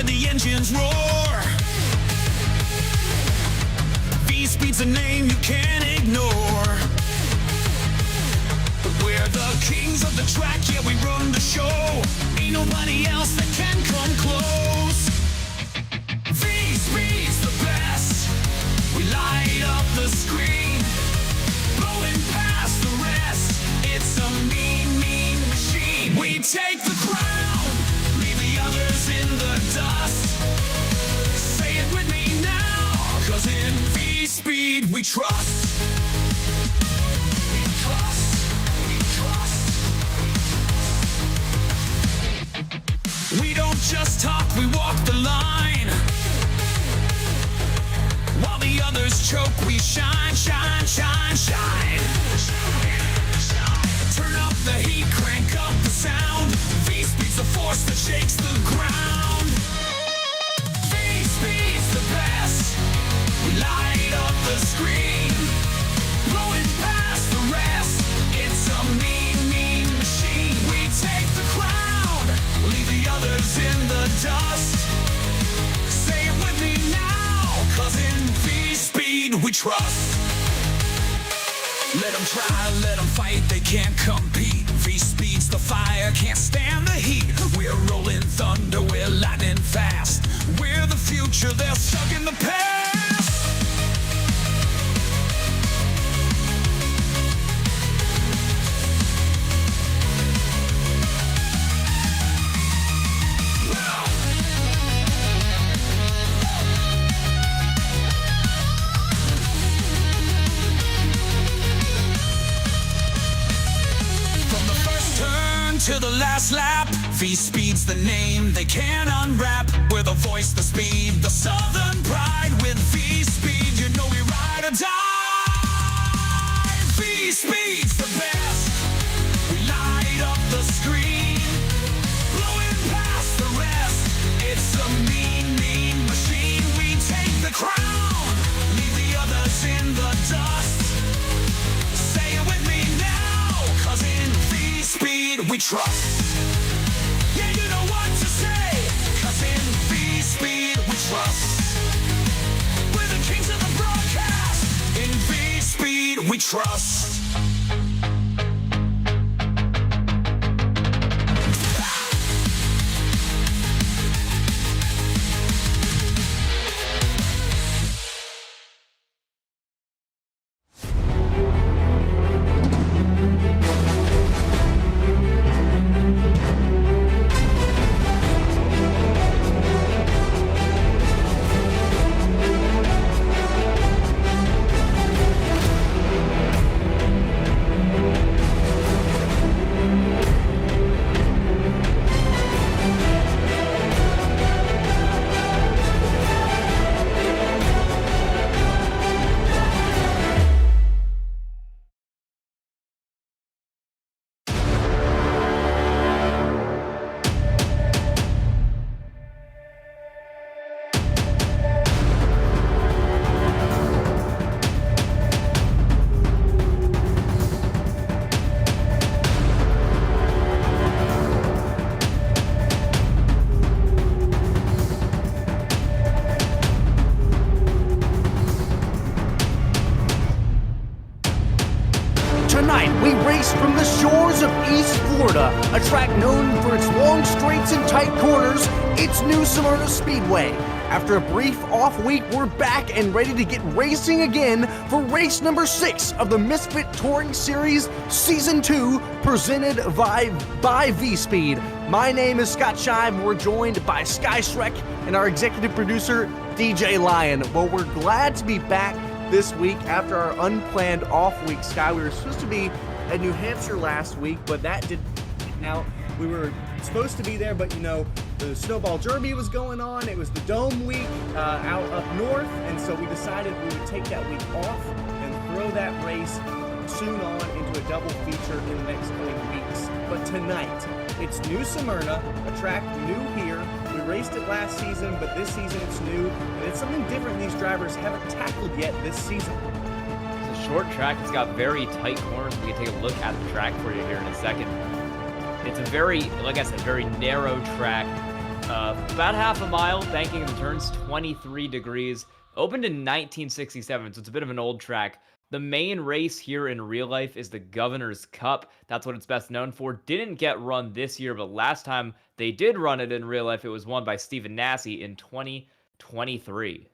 where the engines roar. V-Speed's a name you can't ignore. We're the kings of the track, yeah, we run the show. Ain't nobody else that can come close. V-Speed's the best. We light up the screen, blowing past the rest. It's a mean, mean machine. We take the crown, leave the others in the dust. Say it with me now, 'cause in V-Speed we trust. We trust. We don't just talk, we walk the line. While the others choke, we shine, shine, shine, shine. Turn up the heat, crank up the sound. V-Speed's the force that shakes the ground. V-Speed's the best. We light up the screen, blowing past the rest. It's a mean, mean machine. We take the crown, leave the others in the dust. Say it with me now, 'cause in V-Speed we trust. Let them try, let them fight, they can't compete. V-Speed's the fire, can't stand the heat. We're rolling thunder, we're lightning fast. We're the future, they're stuck in the past. To the last lap, V-Speed's the name they can't unwrap. We're the voice, the speed, the southern pride. With V-Speed, you know we ride or die. V-Speed's the best. We light up the screen, blowing past the rest. It's a mean, mean machine. We take the crown, leave the others in the dust. Say it with me now, 'cause in V-Speed we trust. Yeah, you know what to say, 'cause in V-Speed we trust. We're the kings of the broadcast. In V-Speed we trust. Tonight, we race from the shores of East Florida, a track known for its long straights and tight corners. It's New Smyrna Speedway. After a brief off week, we're back and ready to get racing again for race number 6 of the Misfit Touring Series Season 2, presented by V-Speed. My name is Scott Shive. We're joined by Sky Shrek and our executive producer, DJ Lion. Well, we're glad to be back this week after our unplanned off week. Sky, we were supposed to be at New Hampshire last week, but that didn't. Now, we were supposed to be there, but you know, the Snowball Derby was going on. It was the Dome Week out up north, and so we decided we would take that week off and throw that race soon on into a double feature in the next coming weeks. But tonight, it's New Smyrna, a track new here. We raced it last season, but this season it's new, and it's something different these drivers haven't tackled yet this season. It's a short track. It's got very tight corners. We can take a look at the track for you here in a second. It's a very, like I said, very narrow track. About half a mile, banking in the turns, 23 degrees. Opened in 1967, so it's a bit of an old track. The main race here in real life is the Governor's Cup. That's what it's best known for. Didn't get run this year, but last time they did run it in real life, it was won by Stephen Nasse in 2023.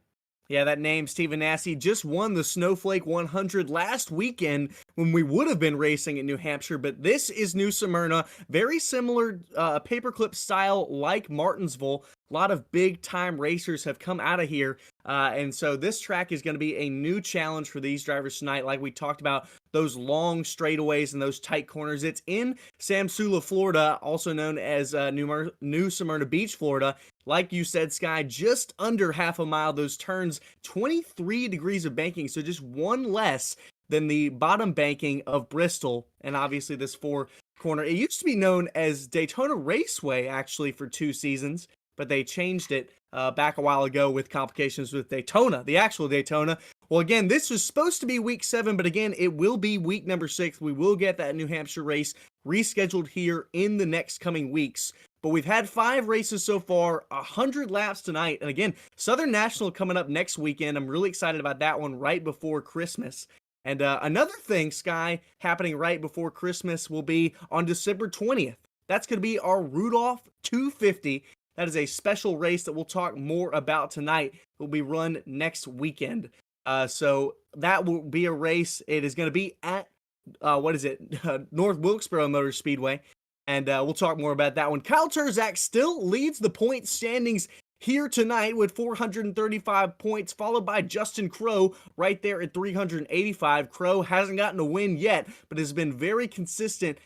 Yeah, that name, Stephen Nasse, just won the Snowflake 100 last weekend when we would have been racing in New Hampshire, but this is New Smyrna. Very similar paperclip style like Martinsville. A lot of big-time racers have come out of here, and so this track is going to be a new challenge for these drivers tonight. Like we talked about, those long straightaways and those tight corners. It's in Samsula, Florida, also known as New Smyrna Beach, Florida. Like you said, Sky, just under half a mile. Those turns, 23 degrees of banking, so just one less than the bottom banking of Bristol, and obviously this four-corner. It used to be known as Daytona Raceway, actually, for 2 seasons, but they changed it back a while ago with complications with Daytona, the actual Daytona. Well, again, this was supposed to be week 7, but again, it will be week number 6. We will get that New Hampshire race rescheduled here in the next coming weeks. But we've had 5 races so far, 100 laps tonight. And again, Southern National coming up next weekend. I'm really excited about that one right before Christmas. And another thing, Sky, happening right before Christmas will be on December 20th. That's going to be our Rudolph 250. That is a special race that we'll talk more about tonight. It will be run next weekend. So that will be a race. It is going to be at, North Wilkesboro Motor Speedway. And we'll talk more about that one. Kyle Terzak still leads the point standings here tonight with 435 points, followed by Justin Crowe right there at 385. Crowe hasn't gotten a win yet, but has been very consistent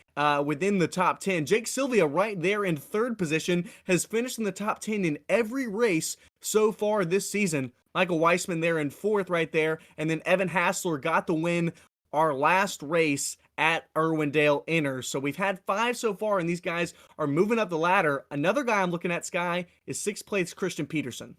within the top 10. Jake Sylvia right there in 3rd position, has finished in the top 10 in every race so far this season. Michael Weissman there in 4th right there, and then Evan Hassler got the win our last race at Irwindale Inner. So we've had 5 so far, and these guys are moving up the ladder. Another guy I'm looking at, Sky, is 6th place Christian Peterson.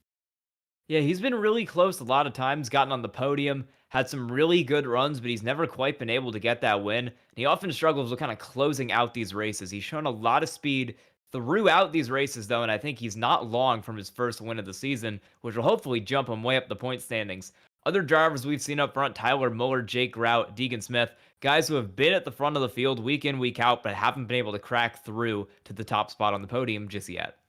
Yeah, he's been really close a lot of times, gotten on the podium, had some really good runs, but he's never quite been able to get that win. And he often struggles with kind of closing out these races. He's shown a lot of speed throughout these races, though, and I think he's not long from his first win of the season, which will hopefully jump him way up the point standings. Other drivers we've seen up front, Tyler Muller, Jake Grout, Deegan Smith, guys who have been at the front of the field week in, week out, but haven't been able to crack through to the top spot on the podium just yet.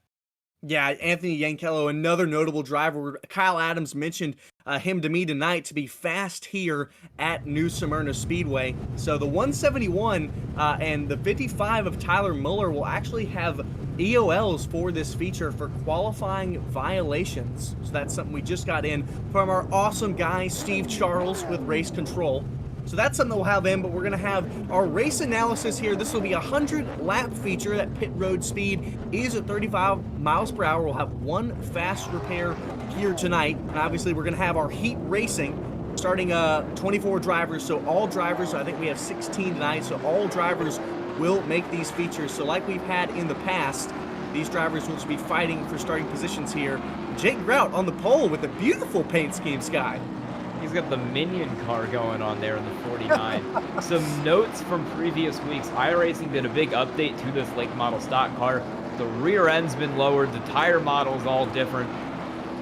Yeah, Anthony Yankello, another notable driver. Kyle Adams mentioned him to me tonight to be fast here at New Smyrna Speedway. So the 171 and the 55 of Tyler Muller will actually have EOLs for this feature for qualifying violations. So that's something we just got in from our awesome guy, Steve Charles with Race Control. So that's something that we'll have in, but we're going to have our race analysis here. This will be a 100-lap feature. That pit road speed is at 35 miles per hour. We'll have 1 fast repair here tonight. And obviously, we're going to have our heat racing starting 24 drivers. So all drivers, I think we have 16 tonight, so all drivers will make these features. So like we've had in the past, these drivers will just be fighting for starting positions here. Jake Grout on the pole with a beautiful paint scheme, Sky. He's got the Minion car going on there in the 49. Some notes from previous weeks. iRacing did a big update to this late model stock car. The rear end's been lowered. The tire model's all different.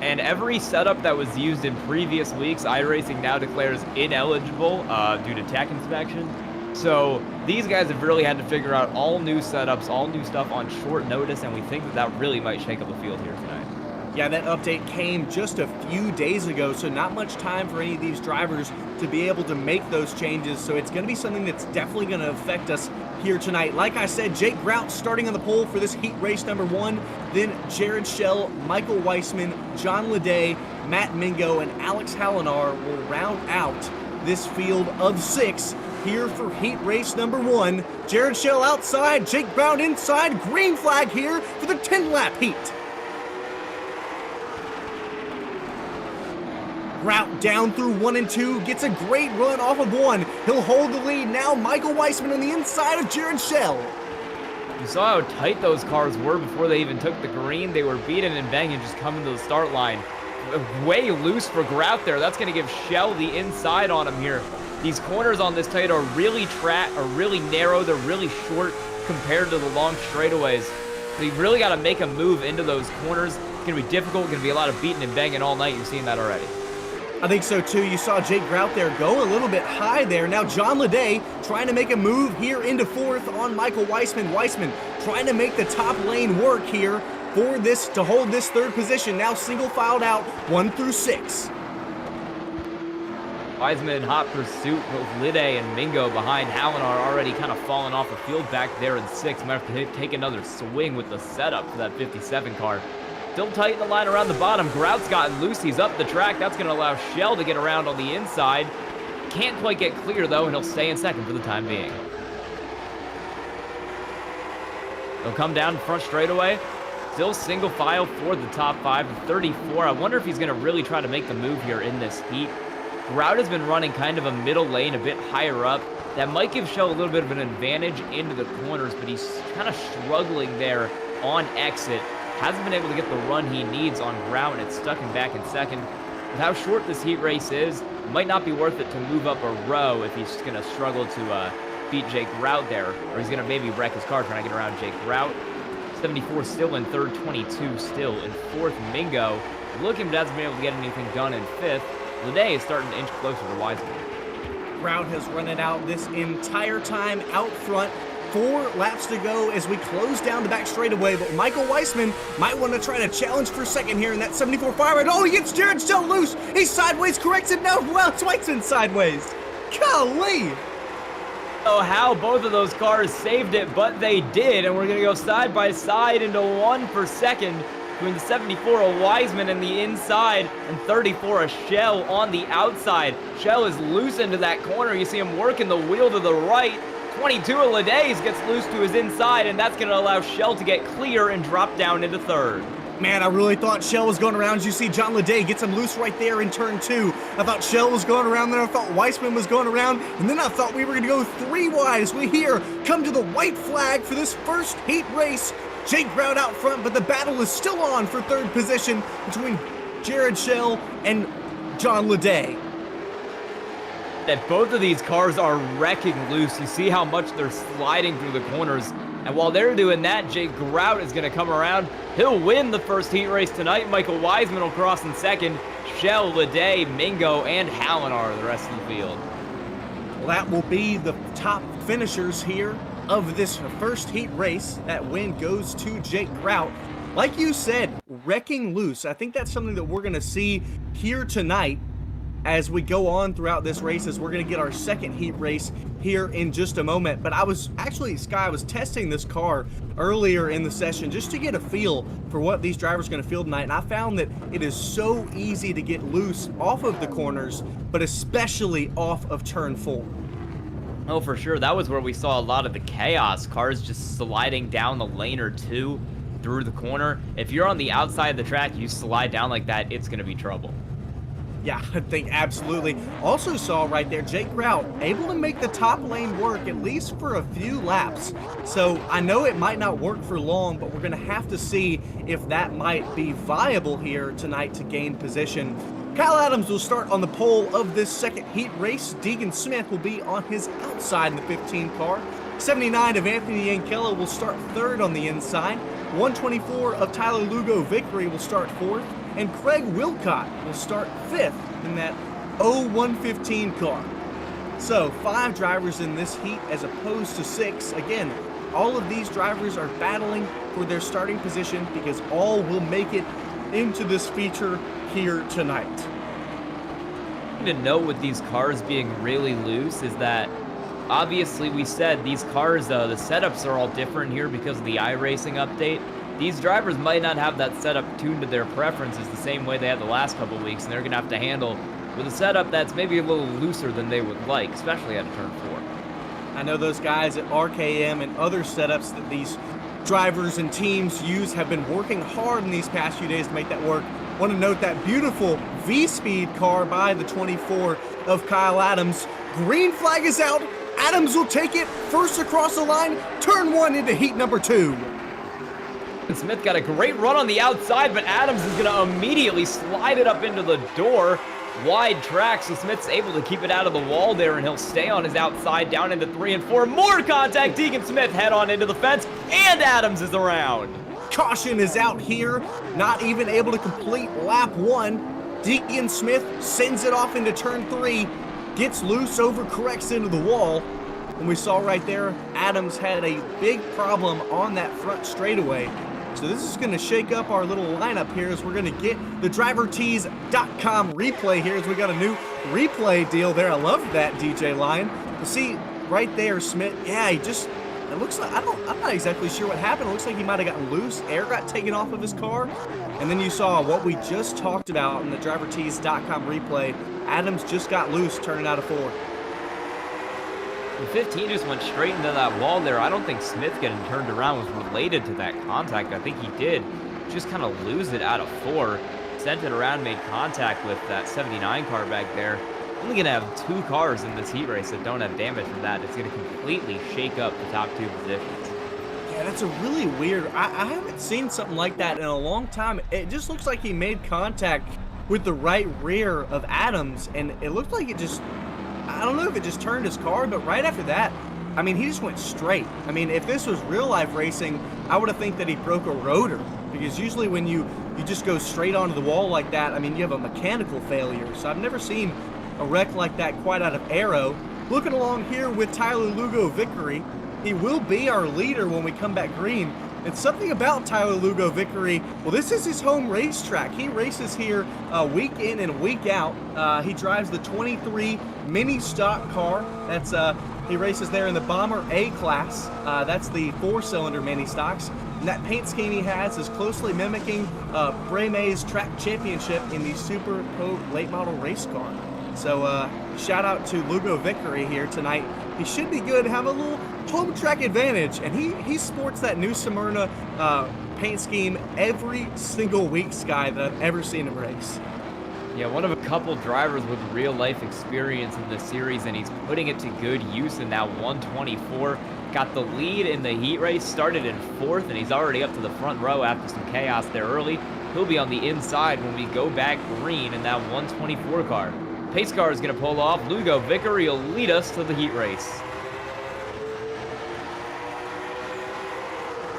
And every setup that was used in previous weeks, iRacing now declares ineligible due to tech inspection. So these guys have really had to figure out all new setups, all new stuff on short notice, and we think that that really might shake up the field here tonight. Yeah, that update came just a few days ago, so not much time for any of these drivers to be able to make those changes. So it's going to be something that's definitely going to affect us here tonight. Like I said, Jake Grout starting on the pole for this heat race number 1. Then Jared Schell, Michael Weissman, John Leday, Matt Mingo, and Alex Hallinar will round out this field of 6 here for heat race number 1. Jared Schell outside, Jake Grout inside. Green flag here for the 10-lap heat. Grout down through 1 and 2, gets a great run off of 1. He'll hold the lead. Now Michael Weissman on the inside of Jared Schell. You saw how tight those cars were before they even took the green. They were beating and banging just coming to the start line. Way loose for Grout there. That's going to give Schell the inside on him here. These corners on this tight are really narrow. They're really short compared to the long straightaways. So you really got to make a move into those corners. It's going to be difficult. Going to be a lot of beating and banging all night. You're seeing that already. I think so too. You saw Jake Grout there go a little bit high there. Now John Leday trying to make a move here into fourth on Michael Weissman. Weissman trying to make the top lane work here for this to hold this third position. Now single filed out 1 through 6. Weissman in hot pursuit. Both Leday and Mingo behind. Hallen are already kind of falling off the field back there in 6th. Might have to take another swing with the setup for that 57 car. Still tight in the line around the bottom. Grout's gotten loose. He's up the track. That's going to allow Shell to get around on the inside. Can't quite get clear, though, and he'll stay in 2nd for the time being. He'll come down front straightaway. Still single file for the top 5 to 34. I wonder if he's going to really try to make the move here in this heat. Grout has been running kind of a middle lane a bit higher up. That might give Shell a little bit of an advantage into the corners, but he's kind of struggling there on exit. Hasn't been able to get the run he needs on Grout, and it's stuck him back in 2nd. With how short this heat race is, it might not be worth it to move up a row if he's just going to struggle to beat Jake Grout there, or he's going to maybe wreck his car trying to get around Jake Grout. 74 still in 3rd, 22 still in 4th. Mingo looking, but hasn't been able to get anything done in 5th. Leday is starting to inch closer to Weissman. Grout has run it out this entire time out front. 4 laps to go as we close down the back straightaway, but Michael Weissman might want to try to challenge for 2nd here in that 74 fire rate. Oh, he gets Jared Shell loose. He's sideways, corrects it. No, well, Weissman sideways. Golly. Oh, how both of those cars saved it, but they did, and we're going to go side by side into 1 for 2nd between the 74 of Weissman and the inside, and 34 of Shell on the outside. Shell is loose into that corner. You see him working the wheel to the right. 22 of Ledays gets loose to his inside, and that's going to allow Shell to get clear and drop down into 3rd. Man, I really thought Shell was going around. As you see, John Leday gets him loose right there in turn 2. I thought Shell was going around, then I thought Weissman was going around, and then I thought we were going to go 3 wide as we here come to the white flag for this first heat race. Jake Grout out front, but the battle is still on for 3rd position between Jared Shell and John Leday. That both of these cars are wrecking loose. You see how much they're sliding through the corners. And while they're doing that, Jake Grout is going to come around. He'll win the first heat race tonight. Michael Weissman will cross in 2nd. Shell, Leday, Mingo, and Hallen are the rest of the field. Well, that will be the top finishers here of this first heat race. That win goes to Jake Grout. Like you said, wrecking loose. I think that's something that we're going to see here tonight as we go on throughout this race, as we're going to get our 2nd heat race here in just a moment. But I was actually, Sky, I was testing this car earlier in the session just to get a feel for what these drivers are going to feel tonight, and I found that it is so easy to get loose off of the corners, but especially off of turn 4. Oh, for sure. That was where we saw a lot of the chaos. Cars just sliding down the lane or 2 through the corner. If you're on the outside of the track, you slide down like that, it's going to be trouble. Yeah, I think absolutely. Also saw right there, Jake Grout able to make the top lane work at least for a few laps. So I know it might not work for long, but we're going to have to see if that might be viable here tonight to gain position. Kyle Adams will start on the pole of this 2nd heat race. Deegan Smith will be on his outside in the 15 car. 79 of Anthony Yankella will start 3rd on the inside. 124 of Tyler Lugo Vickery will start 4th. And Craig Wilcott will start 5th in that 0115 car. So 5 drivers in this heat as opposed to 6. Again, all of these drivers are battling for their starting position because all will make it into this feature here tonight. To note with these cars being really loose is that obviously we said these cars, the setups are all different here because of the iRacing update. These drivers might not have that setup tuned to their preferences the same way they had the last couple weeks, and they're going to have to handle with a setup that's maybe a little looser than they would like, especially at turn 4. I know those guys at RKM and other setups that these drivers and teams use have been working hard in these past few days to make that work. Want to note that beautiful V-Speed car by the 24 of Kyle Adams. Green flag is out. Adams will take it first across the line, turn 1 into heat number 2. Smith got a great run on the outside, but Adams is going to immediately slide it up into the door. Wide track, so Smith's able to keep it out of the wall there, and he'll stay on his outside down into 3 and 4. More contact. Deegan Smith head on into the fence, and Adams is around. Caution is out here, not even able to complete lap 1. Deacon Smith sends it off into turn 3, gets loose, overcorrects into the wall. And we saw right there, Adams had a big problem on that front straightaway. So this is going to shake up our little lineup here as we're going to get the drivertees.com replay here as we got a new replay deal there. I love that, DJ Line. You see right there, Smith, yeah, it looks like, I'm not exactly sure what happened. It looks like he might have gotten loose. Air got taken off of his car. And then you saw what we just talked about in the drivertees.com replay. Adams just got loose, turning out of 4. The 15 just went straight into that wall there. I don't think Smith getting turned around was related to that contact. I think he did just kind of lose it out of 4. Sent it around, made contact with that 79 car back there. Only going to have 2 cars in this heat race that don't have damage from that. It's going to completely shake up the top 2 positions. Yeah, that's a really weird... I haven't seen something like that in a long time. It just looks like he made contact with the right rear of Adams, and it looked like it just... I don't know if it just turned his car, but right after that, I mean, he just went straight. I mean, if this was real-life racing, I would have think that he broke a rotor, because usually when you just go straight onto the wall like that, I mean, you have a mechanical failure. So I've never seen a wreck like that quite out of aero. Looking along here with Tyler Lugo Vickery, he will be our leader when we come back green. It's something about Tyler Lugo Vickery. Well, this is his home racetrack. He races here week in and week out. He drives the 23 mini stock car. That's he races there in the Bomber A class. That's the 4-cylinder mini stocks. And that paint scheme he has is closely mimicking Breme's track championship in the Super Pro late model race car. So shout out to Lugo Vickery here tonight. He should be good, have a little home track advantage, and he sports that new SMYRNA paint scheme every single week, Sky, that I've ever seen him race. Yeah, one of a couple drivers with real-life experience in this series, and he's putting it to good use in that 124. Got the lead in the heat race, started in 4th, and he's already up to the front row after some chaos there early. He'll be on the inside when we go back green in that 124 car. Pace car is going to pull off. Lugo Vickery will lead us to the heat race.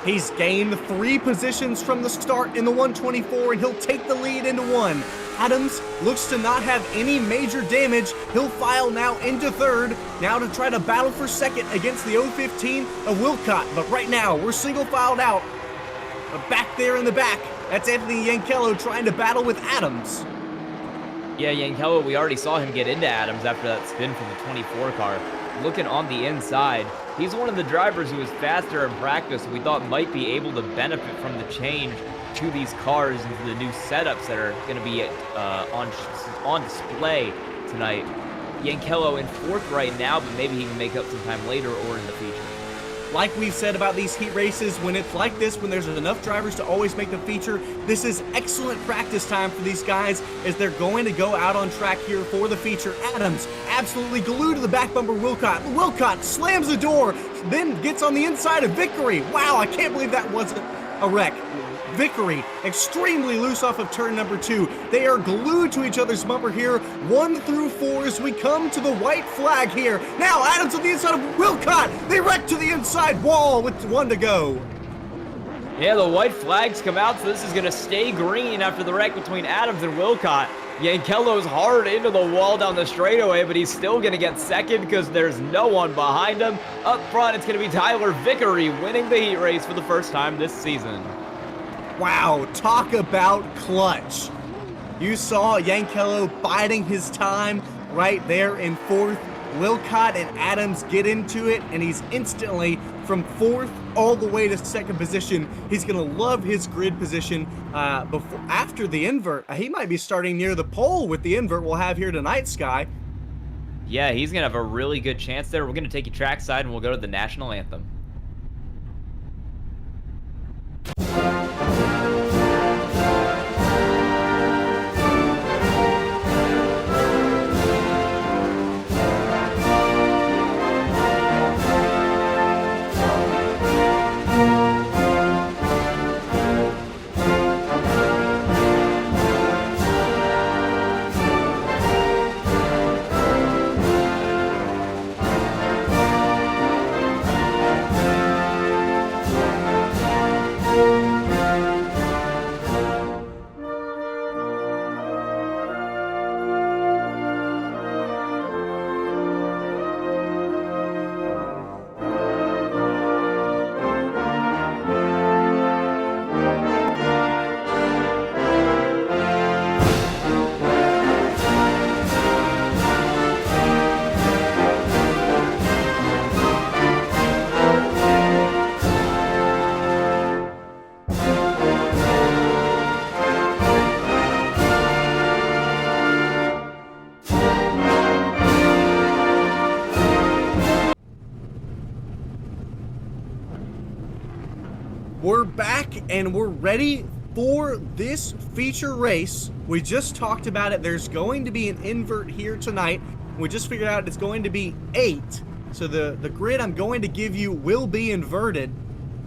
He's gained 3 positions from the start in the 124, and he'll take the lead into 1. Adams looks to not have any major damage. He'll file now into 3rd, now to try to battle for 2nd against the 015 of Wilcott. But right now, we're single filed out. But back there in the back, that's Anthony Yankello trying to battle with Adams. Yeah, Yankello, we already saw him get into Adams after that spin from the 24 car. Looking on the inside, he's one of the drivers who is faster in practice, we thought might be able to benefit from the change to these cars and to the new setups that are going to be on display tonight. Yankello in 4th right now, but maybe he can make up some time later or in the future. Like we've said about these heat races, when it's like this, when there's enough drivers to always make the feature, this is excellent practice time for these guys as they're going to go out on track here for the feature. Adams absolutely glued to the back bumper Wilcott. Wilcott slams the door, then gets on the inside of Vickery. Wow, I can't believe that wasn't a wreck. Vickery extremely loose off of turn number 2. They are glued to each other's bumper here, 1 through 4 as we come to the white flag here. Now Adams on the inside of Wilcott. They wreck to the inside wall with 1 to go. Yeah, the white flags come out, so this is going to stay green after the wreck between Adams and Wilcott. Yankello's hard into the wall down the straightaway, but he's still going to get 2nd because there's no one behind him. Up front, it's going to be Tyler Vickery winning the heat race for the first time this season. Wow, talk about clutch. You saw Yankello biding his time right there in 4th. Wilcott and Adams get into it, and he's instantly from 4th all the way to 2nd position. He's going to love his grid position after the invert. He might be starting near the pole with the invert we'll have here tonight, Sky. Yeah, he's going to have a really good chance there. We're going to take you trackside, and we'll go to the national anthem. We're back and we're ready for this feature race. We just talked about it. There's going to be an invert here tonight. We just figured out it's going to be 8. So the grid I'm going to give you will be inverted.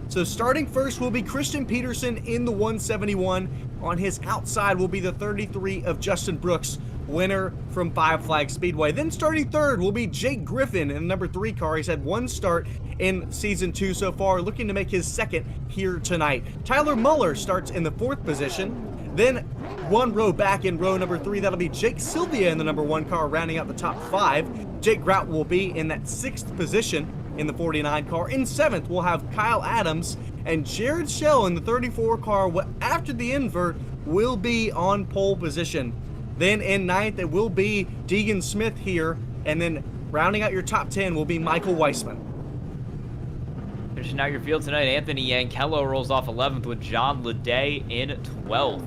So starting first will be Christian Peterson in the 171. On his outside will be the 33 of Justin Brooks, winner from Five Flag Speedway. Then starting third will be Jake Griffin in the number 3 car. He's had 1 start in season 2 so far, looking to make his 2nd here tonight. Tyler Muller starts in the 4th position. Then 1 row back in row number 3, that'll be Jake Sylvia in the number 1 car, rounding out the top 5. Jake Grout will be in that 6th position in the 49 car. In 7th, we'll have Kyle Adams, and Jared Schell in the 34 car, after the invert, will be on pole position. Then in 9th, it will be Deegan Smith here, and then rounding out your top 10 will be Michael Weissman. Finishing out your field tonight, Anthony Yankello rolls off 11th with John Leday in 12th.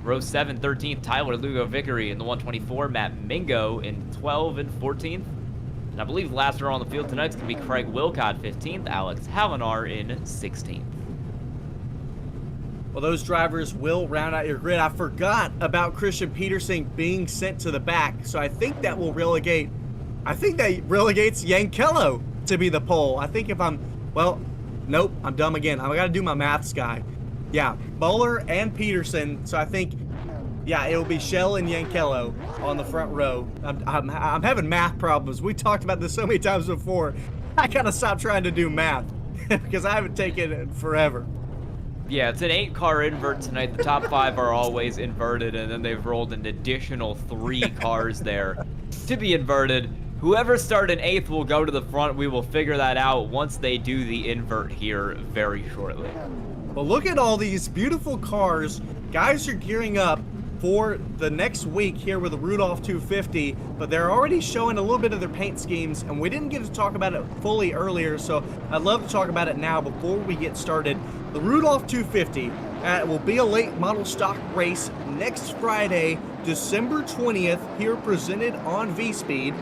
Row 7, 13th, Tyler Lugo Vickery in the 124, Matt Mingo in 12th and 14th. And I believe the last row on the field tonight is going to be Craig Wilcott, 15th, Alex Hallinar in 16th. Well, those drivers will round out your grid. I forgot about Christian Peterson being sent to the back, so I think that relegates Yankello to be the pole. I think if nope, I'm dumb again. I got to do my maths guy. Yeah, Bowler and Peterson, so I think, yeah, it'll be Schell and Yankello on the front row. I'm having math problems. We talked about this so many times before. I gotta stop trying to do math because I haven't taken it forever. Yeah, it's an 8-car invert tonight. The top 5 are always inverted, and then they've rolled an additional 3 cars there to be inverted. Whoever started in 8th will go to the front. We will figure that out once they do the invert here very shortly. Well, look at all these beautiful cars. Guys are gearing up for the next week here with the Rudolph 250, but they're already showing a little bit of their paint schemes, and we didn't get to talk about it fully earlier, so I'd love to talk about it now before we get started. The Rudolph 250 will be a late model stock race next Friday, December 20th, here presented on V-Speed.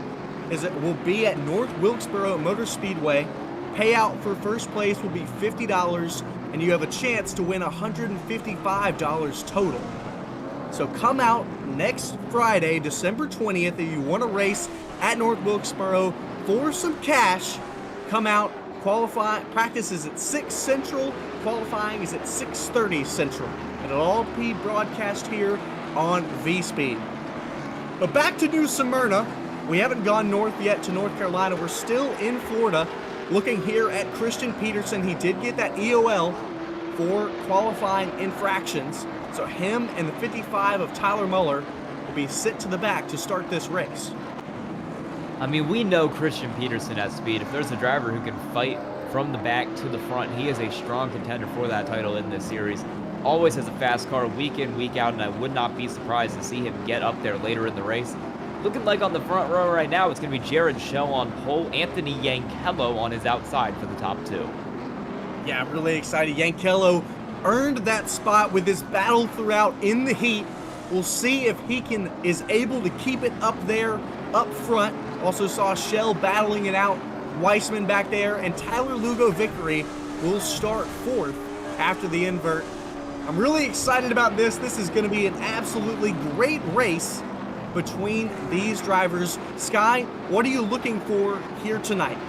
It will be at North Wilkesboro Motor Speedway. Payout for first place will be $50, and you have a chance to win $155 total. So come out next Friday, December 20th, if you want to race at North Wilkesboro for some cash. Come out, qualify. Practice is at 6 Central, qualifying is at 6:30 Central. It'll all be broadcast here on V-Speed. But back to New Smyrna. We haven't gone north yet to North Carolina. We're still in Florida, looking here at Christian Peterson. He did get that EOL for qualifying infractions. So him and the 55 of Tyler Muller will be sent to the back to start this race. I mean, we know Christian Peterson has speed. If there's a driver who can fight from the back to the front, he is a strong contender for that title in this series. Always has a fast car week in, week out, and I would not be surprised to see him get up there later in the race. Looking like on the front row right now, it's going to be Jared Schell on pole, Anthony Yankello on his outside for the top 2. Yeah, I'm really excited. Yankello earned that spot with his battle throughout in the heat. We'll see if he is able to keep it up there, up front. Also saw Schell battling it out, Weissman back there, and Tyler Lugo Vickery will start 4th after the invert. I'm really excited about this. This is going to be an absolutely great race between these drivers. Sky, what are you looking for here tonight?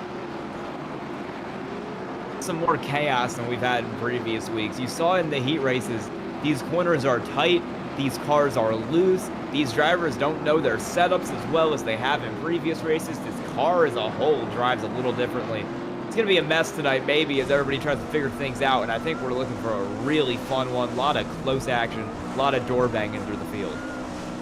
Some more chaos than we've had in previous weeks. You saw in the heat races, these corners are tight, these cars are loose, these drivers don't know their setups as well as they have in previous races. This car as a whole drives a little differently. It's going to be a mess tonight, maybe, as everybody tries to figure things out, and I think we're looking for a really fun one. A lot of close action, a lot of door banging through the field.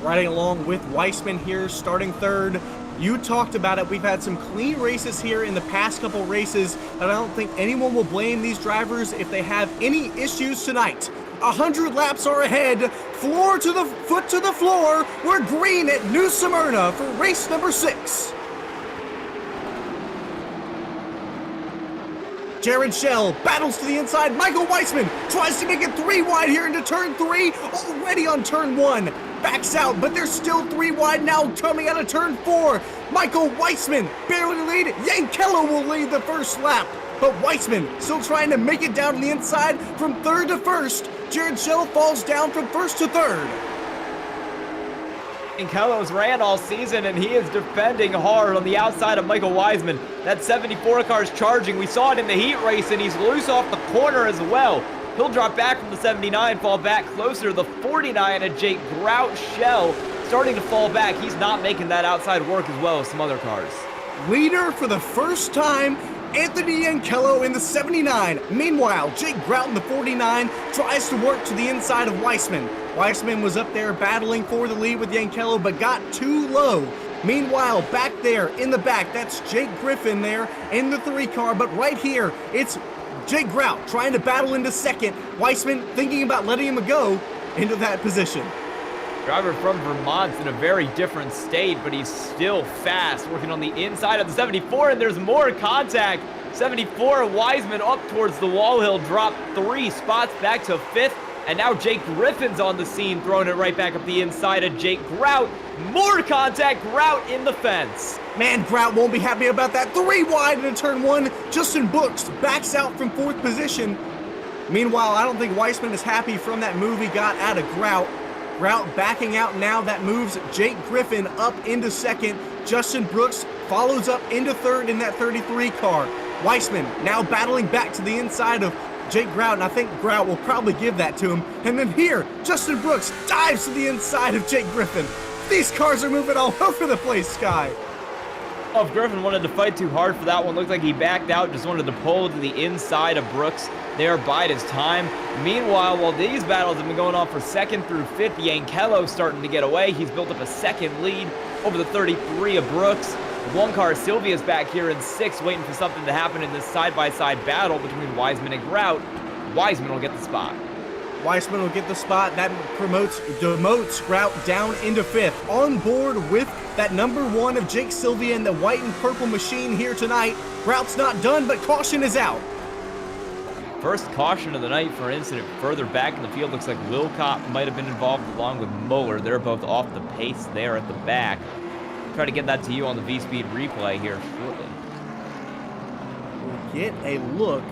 Riding along with Weissman here, starting 3rd. You talked about it. We've had some clean races here in the past couple races, and I don't think anyone will blame these drivers if they have any issues tonight. 100 laps are ahead. Foot to the floor. We're green at New Smyrna for race number 6. Jared Schell battles to the inside. Michael Weissman tries to make it 3 wide here into turn 3. Already on turn 1. Backs out, but they're still 3 wide now coming out of turn 4. Michael Weissman barely lead. Yankello will lead the first lap. But Weissman still trying to make it down to the inside from third to first. Jared Schell falls down from first to third. Yankello's ran all season, and he is defending hard on the outside of Michael Weissman. That 74 car is charging. We saw it in the heat race, and he's loose off the corner as well. He'll drop back from the 79, fall back closer to the 49 at Jake Grout. Schell starting to fall back. He's not making that outside work as well as some other cars. Leader for the first time, Anthony Yankello in the 79. Meanwhile, Jake Grout in the 49 tries to work to the inside of Weissman. Weissman was up there battling for the lead with Yankello, but got too low. Meanwhile, back there in the back, that's Jake Griffin there in the 3 car, but right here, it's Jake Grout trying to battle into second. Weissman thinking about letting him go into that position. Driver from Vermont's in a very different state, but he's still fast, working on the inside of the 74, and there's more contact. 74, Weissman up towards the wall. He'll drop 3 spots back to 5th, and now Jake Griffin's on the scene, throwing it right back up the inside of Jake Grout. More contact, Grout in the fence. Man, Grout won't be happy about that. 3 wide into turn 1. Justin Brooks backs out from 4th position. Meanwhile, I don't think Weissman is happy from that move he got out of Grout. Grout backing out now. That moves Jake Griffin up into 2nd. Justin Brooks follows up into 3rd in that 33 car. Weissman now battling back to the inside of Jake Grout, and I think Grout will probably give that to him. And then here, Justin Brooks dives to the inside of Jake Griffin. These cars are moving all over the place, Sky. Oh, if Griffin wanted to fight too hard for that one, looked like he backed out, just wanted to pull to the inside of Brooks there, bide his time. Meanwhile, while these battles have been going on for 2nd through 5th, Yankello starting to get away. He's built up a 2nd lead over the 33 of Brooks. The 1 car, Sylvia's back here in 6th, waiting for something to happen in this side-by-side battle between Weissman and Grout. Weissman will get the spot. Weissman will get the spot. That demotes Grout down into 5th. On board with that number 1 of Jake Sylvia and the white and purple machine here tonight. Grout's not done, but caution is out. First caution of the night for an incident further back in the field. Looks like Wilcott might have been involved along with Muller. They're both off the pace there at the back. Try to get that to you on the V-Speed replay here shortly. We'll get a look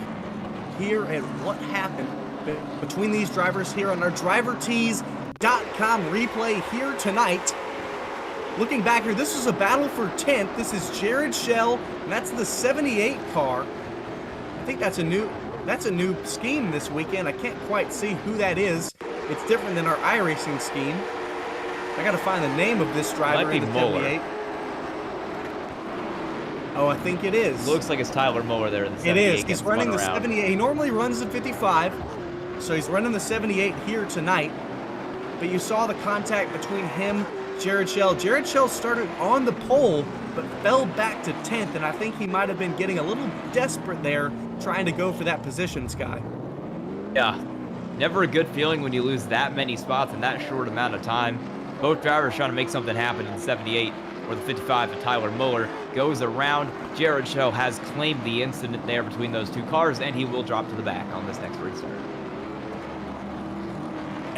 here at what happened between these drivers here on our drivertees.com replay here tonight. Looking back here, this is a battle for 10th. This is Jared Schell, and that's the 78 car. I think that's a new scheme this weekend. I can't quite see who that is. It's different than our iRacing scheme. I gotta find the name of this driver in the 78. Oh, I think it is. Looks like it's Tyler Muller there in the 78. It is. He's running the 78. He normally runs the 55, so he's running the 78 here tonight. But you saw the contact between him, Jared Schell. Jared Schell started on the pole, but fell back to 10th, and I think he might have been getting a little desperate there, trying to go for that position, Sky. Yeah, never a good feeling when you lose that many spots in that short amount of time. Both drivers trying to make something happen in the 78 or the 55 of Tyler Muller goes around. Jared Schell has claimed the incident there between those 2 cars, and he will drop to the back on this next restart.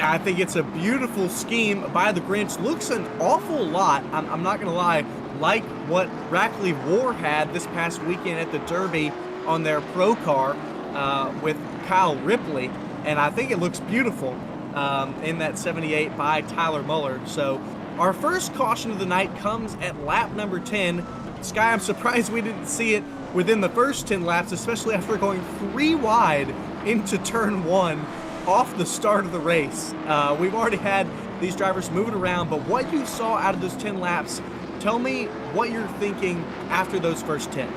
I think it's a beautiful scheme by the Grinch. Looks an awful lot, I'm not going to lie, like what Rackley War had this past weekend at the Derby on their pro car with Kyle Ripley. And I think it looks beautiful in that 78 by Tyler Muller. So our first caution of the night comes at lap number 10. Sky, I'm surprised we didn't see it within the first 10 laps, especially after going 3 wide into turn 1 off the start of the race. We've already had these drivers moving around, but what you saw out of those 10 laps, tell me what you're thinking after those first 10.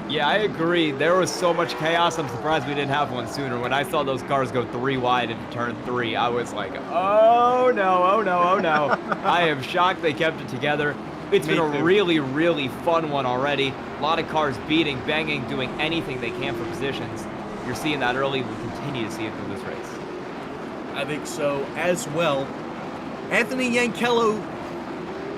Yeah, I agree. There was so much chaos. I'm surprised we didn't have one sooner. When I saw those cars go 3 wide into turn 3, I was like, oh no, oh no, oh no. I am shocked they kept it together. It's been a really, really fun one already. A lot of cars beating, banging, doing anything they can for positions. You're seeing that early. We'll continue to see it through this race. I think so as well. Anthony Yankello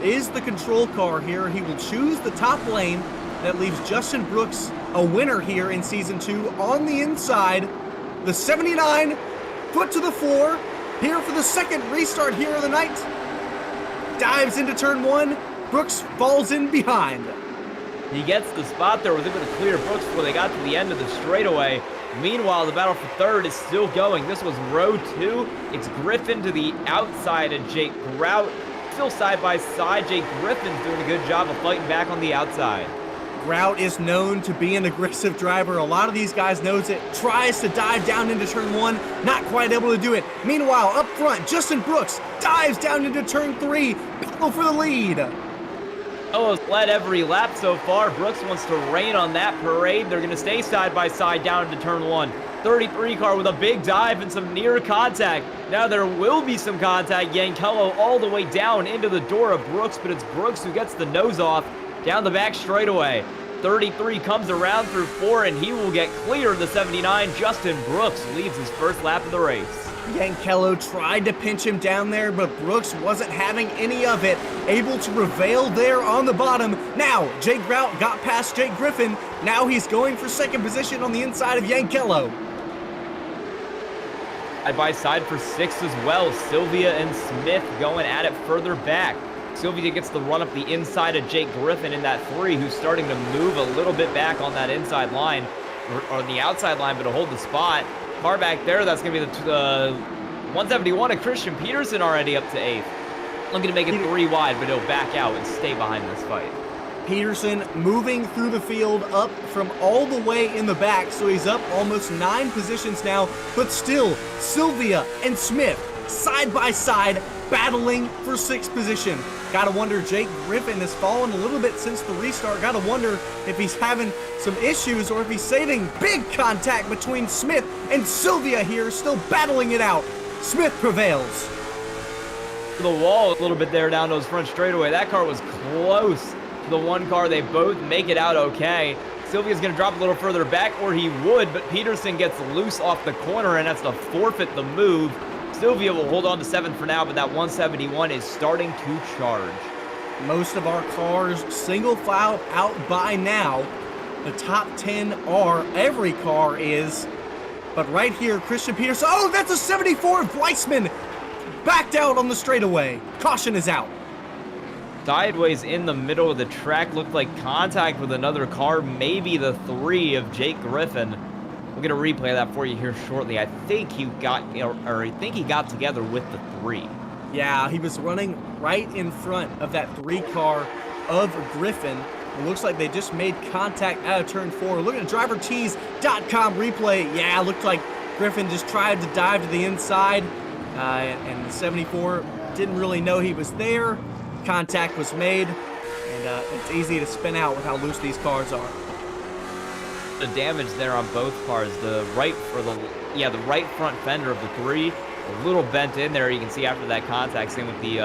is the control car here. He will choose the top lane. That leaves Justin Brooks a winner here in Season 2 on the inside. The 79, foot to the floor, here for the second restart here of the night. Dives into turn 1. Brooks falls in behind. He gets the spot there, was able to clear Brooks before they got to the end of the straightaway. Meanwhile, the battle for third is still going. This was row 2. It's Griffin to the outside of Jake Grout. Still side by side. Jake Griffin's doing a good job of fighting back on the outside. Grout is known to be an aggressive driver. A lot of these guys knows it. Tries to dive down into turn 1, not quite able to do it. Meanwhile, up front, Justin Brooks dives down into turn 3. Battle for the lead. Almost led every lap so far. Brooks wants to rain on that parade. They're going to stay side by side down into turn 1. 33 car with a big dive and some near contact. Now there will be some contact. Yankello all the way down into the door of Brooks, but it's Brooks who gets the nose off down the back straightaway. 33 comes around through 4, and he will get clear of the 79. Justin Brooks leads his first lap of the race. Yankello tried to pinch him down there, but Brooks wasn't having any of it. Able to prevail there on the bottom. Now, Jake Grout got past Jake Griffin. Now he's going for second position on the inside of Yankello. Side by side for 6 as well. Sylvia and Smith going at it further back. Sylvia gets the run up the inside of Jake Griffin in that 3, who's starting to move a little bit back on that inside line, or the outside line, but to hold the spot. Car back there, that's going to be the 171 of Christian Peterson already up to 8th. Looking to make it 3 wide, but he'll back out and stay behind this fight. Peterson moving through the field up from all the way in the back, so he's up almost 9 positions now, but still, Sylvia and Smith side by side battling for 6th position. Gotta wonder, Jake Griffin has fallen a little bit since the restart. Gotta wonder if he's having some issues or if he's saving big contact between Smith and Sylvia here, still battling it out. Smith prevails. To the wall a little bit there down those front straightaway. That car was close to the one car. They both make it out okay. Sylvia's going to drop a little further back, or he would, but Peterson gets loose off the corner, and that's to forfeit the move. Sylvia will hold on to 7th for now, but that 171 is starting to charge. Most of our cars single file out by now. The top 10 are, every car is, but right here, Christian Peterson, oh, that's a 74 Weissman, backed out on the straightaway. Caution is out. Sideways in the middle of the track, looked like contact with another car, maybe the 3 of Jake Griffin. We're gonna replay that for you here shortly. I think he got, I think he got together with the 3. Yeah, he was running right in front of that 3 car of Griffin. It looks like they just made contact out of turn 4. Look at drivertees.com replay. Yeah, looked like Griffin just tried to dive to the inside, and the 74 didn't really know he was there. Contact was made, and it's easy to spin out with how loose these cars are. The damage there on both cars. The right front fender of the 3, a little bent in there. You can see after that contact. Same with the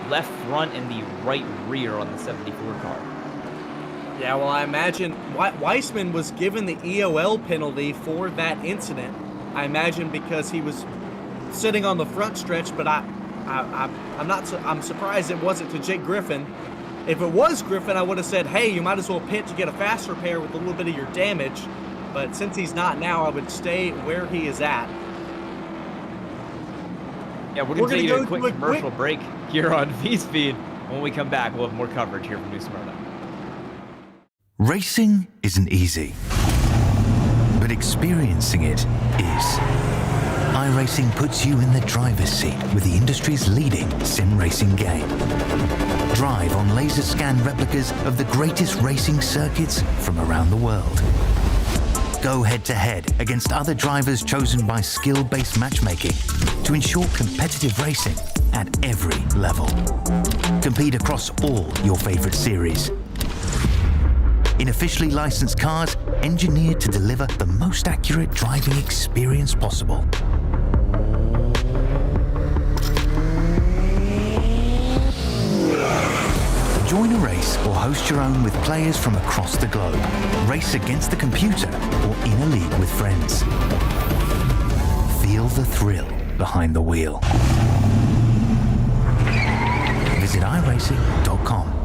left front and the right rear on the 74 car. Yeah, well, I imagine Weissman was given the EOL penalty for that incident. I imagine because he was sitting on the front stretch, but I'm surprised it wasn't to Jake Griffin. If it was Griffin, I would have said, hey, you might as well pit to get a fast repair with a little bit of your damage. But since he's not now, I would stay where he is at. Yeah, we're going to take a quick commercial break here on V-Speed. When we come back, we'll have more coverage here from New Smyrna. Racing isn't easy, but experiencing it is. iRacing puts you in the driver's seat with the industry's leading sim racing game. Drive on laser scan replicas of the greatest racing circuits from around the world. Go head-to-head against other drivers chosen by skill-based matchmaking to ensure competitive racing at every level. Compete across all your favorite series. In officially licensed cars, engineered to deliver the most accurate driving experience possible. Join a race or host your own with players from across the globe. Race against the computer or in a league with friends. Feel the thrill behind the wheel. Visit iRacing.com.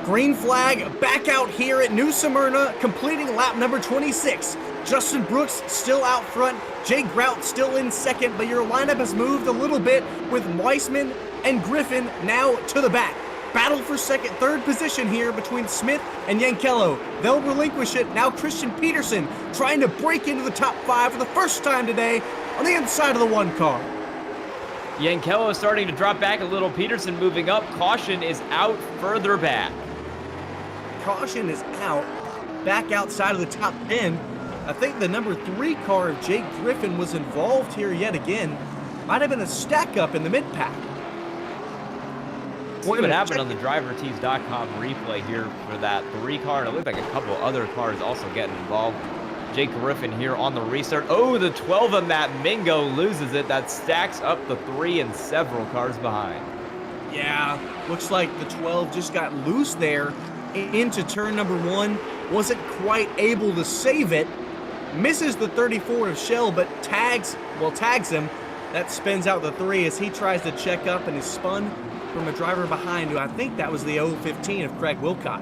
Green flag back out here at New Smyrna, completing lap number 26. Justin Brooks still out front, Jay Grout still in second, but your lineup has moved a little bit with Weissman and Griffin now to the back. Battle for second, third position here between Smith and Yankello. They'll relinquish it. Now Christian Peterson trying to break into the top 5 for the first time today on the inside of the 1 car. Yankello is starting to drop back a little. Peterson moving up. Caution is out further back. Caution is out, back outside of the top 10. I think the number 3 car of Jake Griffin was involved here yet again. Might have been a stack up in the mid-pack. See what happened on the drivertees.com replay here for that 3 car. And it looked like a couple other cars also getting involved. Jake Griffin here on the restart. Oh, the 12 of Matt Mingo loses it. That stacks up the 3 and several cars behind. Yeah, looks like the 12 just got loose there into turn number 1. Wasn't quite able to save it. Misses the 34 of Shell, but tags him. That spins out the 3 as he tries to check up and is spun from a driver behind who I think that was the 015 of Craig Wilcott.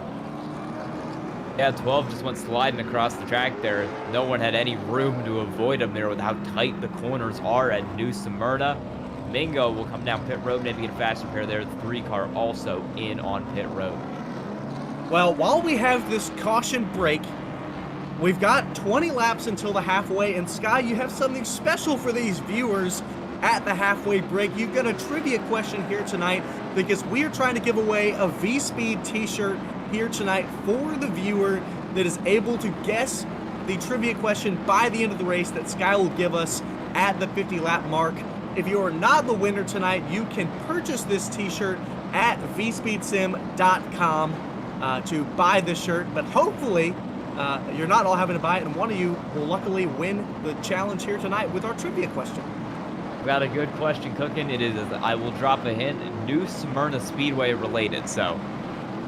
Yeah, 12 just went sliding across the track there. No one had any room to avoid him there with how tight the corners are at New Smyrna. Mingo will come down pit road, maybe get a fast repair there. The 3 car also in on pit road. Well, while we have this caution break, we've got 20 laps until the halfway, and Sky, you have something special for these viewers at the halfway break. You've got a trivia question here tonight because we are trying to give away a V-Speed t-shirt here tonight for the viewer that is able to guess the trivia question by the end of the race that Sky will give us at the 50 lap mark. If you are not the winner tonight, you can purchase this t-shirt at vspeedsim.com to buy this shirt, but hopefully you're not all having to buy it, and one of you will luckily win the challenge here tonight with our trivia question. Got a good question cooking. It is, I will drop a hint, New Smyrna Speedway related, so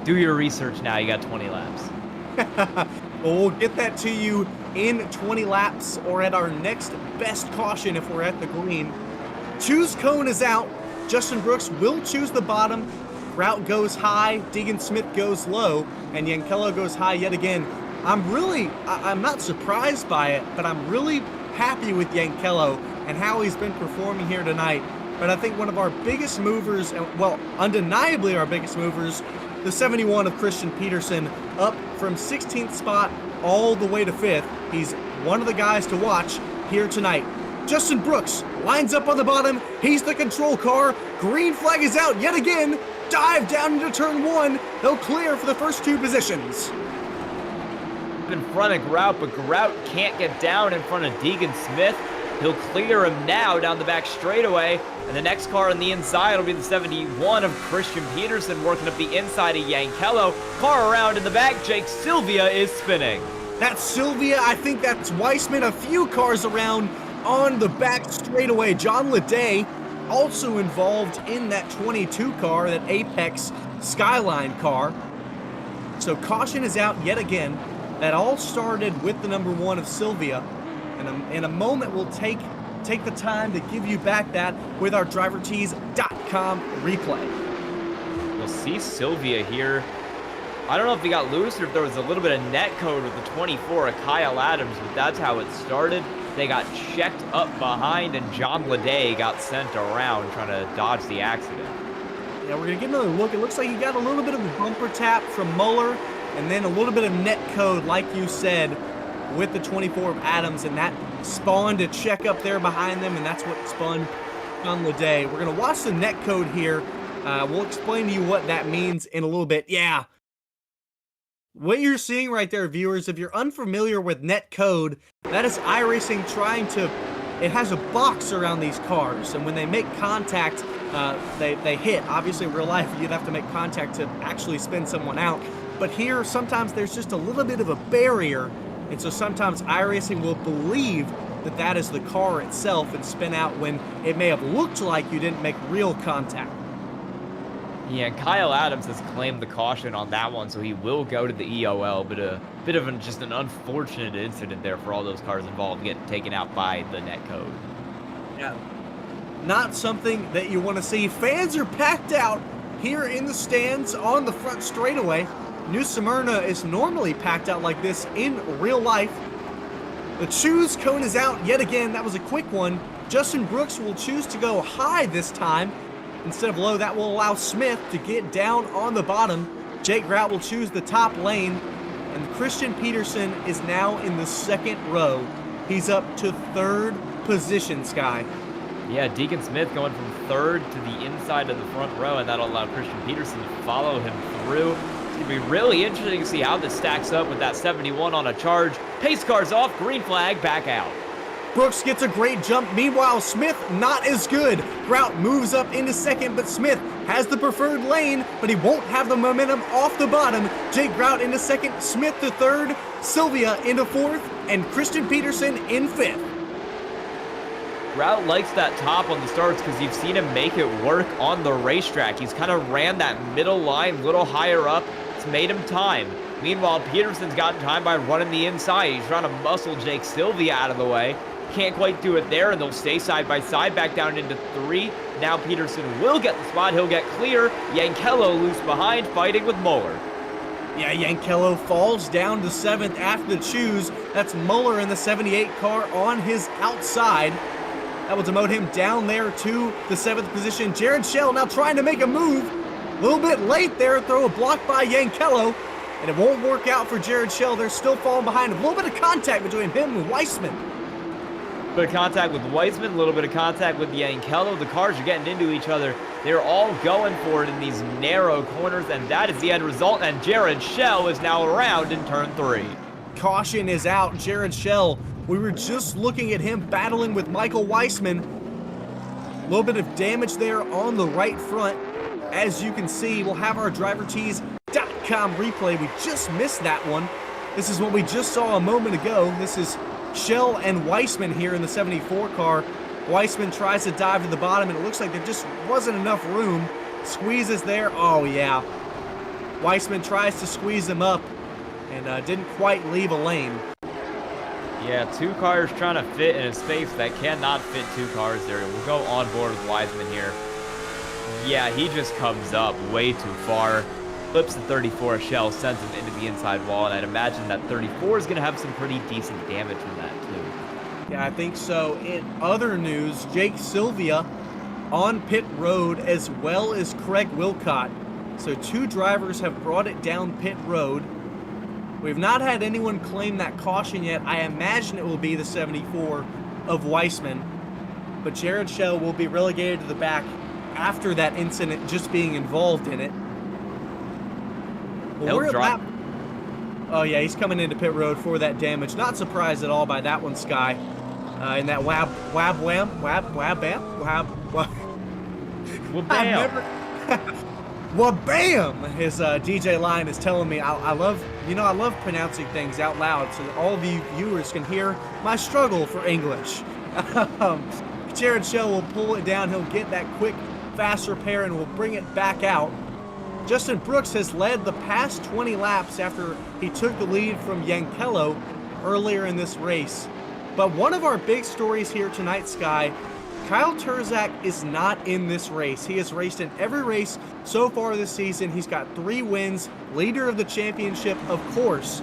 do your research now. You got 20 laps. Well, we'll get that to you in 20 laps or at our next best caution if we're at the green. Choose cone is out. Justin Brooks will choose the bottom. Grout goes high, Deegan Smith goes low, and Yankello goes high yet again. I'm not surprised by it, but I'm really happy with Yankello and how he's been performing here tonight. But I think one of our biggest movers, well, undeniably our biggest movers, the 71 of Christian Peterson, up from 16th spot all the way to 5th. He's one of the guys to watch here tonight. Justin Brooks lines up on the bottom. He's the control car. Green flag is out yet again. Dive down into turn 1. They'll clear for the first 2 positions. In front of Grout, but Grout can't get down in front of Deegan Smith. He'll clear him now down the back straightaway, and the next car on the inside will be the 71 of Christian Peterson working up the inside of Yankello. Car around in the back, Jake Sylvia is spinning. That's Sylvia. I think that's Weissman. A few cars around on the back straightaway. John Leday also involved in that 22 car, that Apex Skyline car. So caution is out yet again. That all started with the number 1 of Sylvia. And in a moment, we'll take the time to give you back that with our drivertees.com replay. You'll see Sylvia here. I don't know if he got loose or if there was a little bit of net code with the 24 of Kyle Adams, but that's how it started. They got checked up behind, and John Leday got sent around trying to dodge the accident. Yeah, we're going to get another look. It looks like he got a little bit of a bumper tap from Muller, and then a little bit of net code, like you said, with the 24 of Adams, and that spawned a check up there behind them, and that's what spun on the day. We're going to watch the net code here. We'll explain to you what that means in a little bit. Yeah. What you're seeing right there, viewers, if you're unfamiliar with net code, that is iRacing trying to... It has a box around these cars, and when they make contact, they hit. Obviously, in real life, you'd have to make contact to actually spin someone out. But here, sometimes there's just a little bit of a barrier, and so sometimes iRacing will believe that that is the car itself and spin out when it may have looked like you didn't make real contact. Yeah, Kyle Adams has claimed the caution on that one, so he will go to the EOL, but a bit of just an unfortunate incident there for all those cars involved getting taken out by the net code. Yeah, not something that you want to see. Fans are packed out here in the stands on the front straightaway. New Smyrna is normally packed out like this in real life. The choose cone is out yet again. That was a quick one. Justin Brooks will choose to go high this time instead of low. That will allow Smith to get down on the bottom. Jake Grout will choose the top lane, and Christian Peterson is now in the second row. He's up to third position, Sky. Yeah, Deacon Smith going from third to the inside of the front row, and that'll allow Christian Peterson to follow him through. It's going to be really interesting to see how this stacks up with that 71 on a charge. Pace car's off, green flag, back out. Brooks gets a great jump. Meanwhile, Smith not as good. Grout moves up into second, but Smith has the preferred lane, but he won't have the momentum off the bottom. Jake Grout into second, Smith to third, Sylvia into fourth, and Christian Peterson in fifth. Grout likes that top on the starts because you've seen him make it work on the racetrack. He's kind of ran that middle line a little higher up. It's made him time. Meanwhile, Peterson's gotten time by running the inside. He's trying to muscle Jake Sylvia out of the way. Can't quite do it there, and they'll stay side by side back down into three. Now Peterson will get the spot. He'll get clear. Yankello loose behind, fighting with Muller. Yeah, Yankello falls down to seventh after the choose. That's Muller in the 78 car on his outside. That will demote him down there to the seventh position. Jared Shell now trying to make a move. A little bit late there, throw a block by Yankello, and it won't work out for Jared Shell. They're still falling behind. A little bit of contact between him and Weissman. Bit of contact with Weissman, a little bit of contact with Yankello. The cars are getting into each other. They're all going for it in these narrow corners, and that is the end result. And Jared Shell is now around in turn three. Caution is out. Jared Shell, we were just looking at him battling with Michael Weissman. A little bit of damage there on the right front. As you can see, we'll have our drivertees.com replay. We just missed that one. This is what we just saw a moment ago. This is Shell and Weissman here in the 74 car. Weissman tries to dive to the bottom, and it looks like there just wasn't enough room. Squeezes there. Oh, yeah. Weissman tries to squeeze him up and didn't quite leave a lane. Yeah, two cars trying to fit in a space that cannot fit two cars there. We'll go on board with Weissman here. Yeah, he just comes up way too far. Flips the 34 Shell, sends him into the inside wall, and I'd imagine that 34 is going to have some pretty decent damage from that, too. Yeah, I think so. In other news, Jake Sylvia on pit road, as well as Craig Wilcott. So two drivers have brought it down pit road. We've not had anyone claim that caution yet. I imagine it will be the 74 of Weissman. But Jared Shell will be relegated to the back after that incident, just being involved in it. Well, we're at lap... Oh, yeah, he's coming into pit road for that damage. Not surprised at all by that one, Sky. In that wab bam! His DJ line is telling me I love pronouncing things out loud so that all of you viewers can hear my struggle for English. Jared Shell will pull it down. He'll get that quick, fast repair and will bring it back out. Justin Brooks has led the past 20 laps after he took the lead from Yankello earlier in this race. But one of our big stories here tonight, Sky, Kyle Turzak is not in this race. He has raced in every race so far this season. He's got 3 wins, leader of the championship, of course.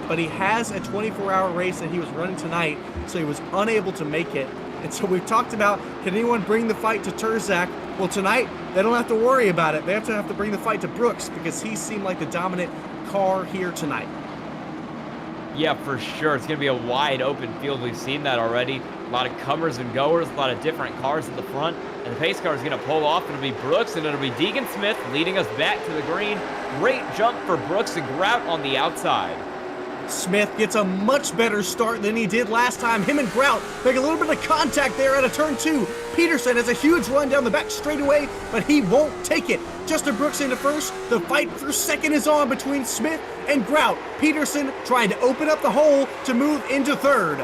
But he has a 24-hour race that he was running tonight, so he was unable to make it. And so we've talked about, can anyone bring the fight to Turzak? Well, tonight, they don't have to worry about it. They have to bring the fight to Brooks because he seemed like the dominant car here tonight. Yeah, for sure. It's going to be a wide open field. We've seen that already. A lot of comers and goers, a lot of different cars in the front. And the pace car is going to pull off. It'll be Brooks, and it'll be Deacon Smith leading us back to the green. Great jump for Brooks and Grout on the outside. Smith gets a much better start than he did last time. Him and Grout make a little bit of contact there at a turn 2. Peterson has a huge run down the back straightaway, but he won't take it. Justin Brooks into first. The fight for second is on between Smith and Grout. Peterson trying to open up the hole to move into third.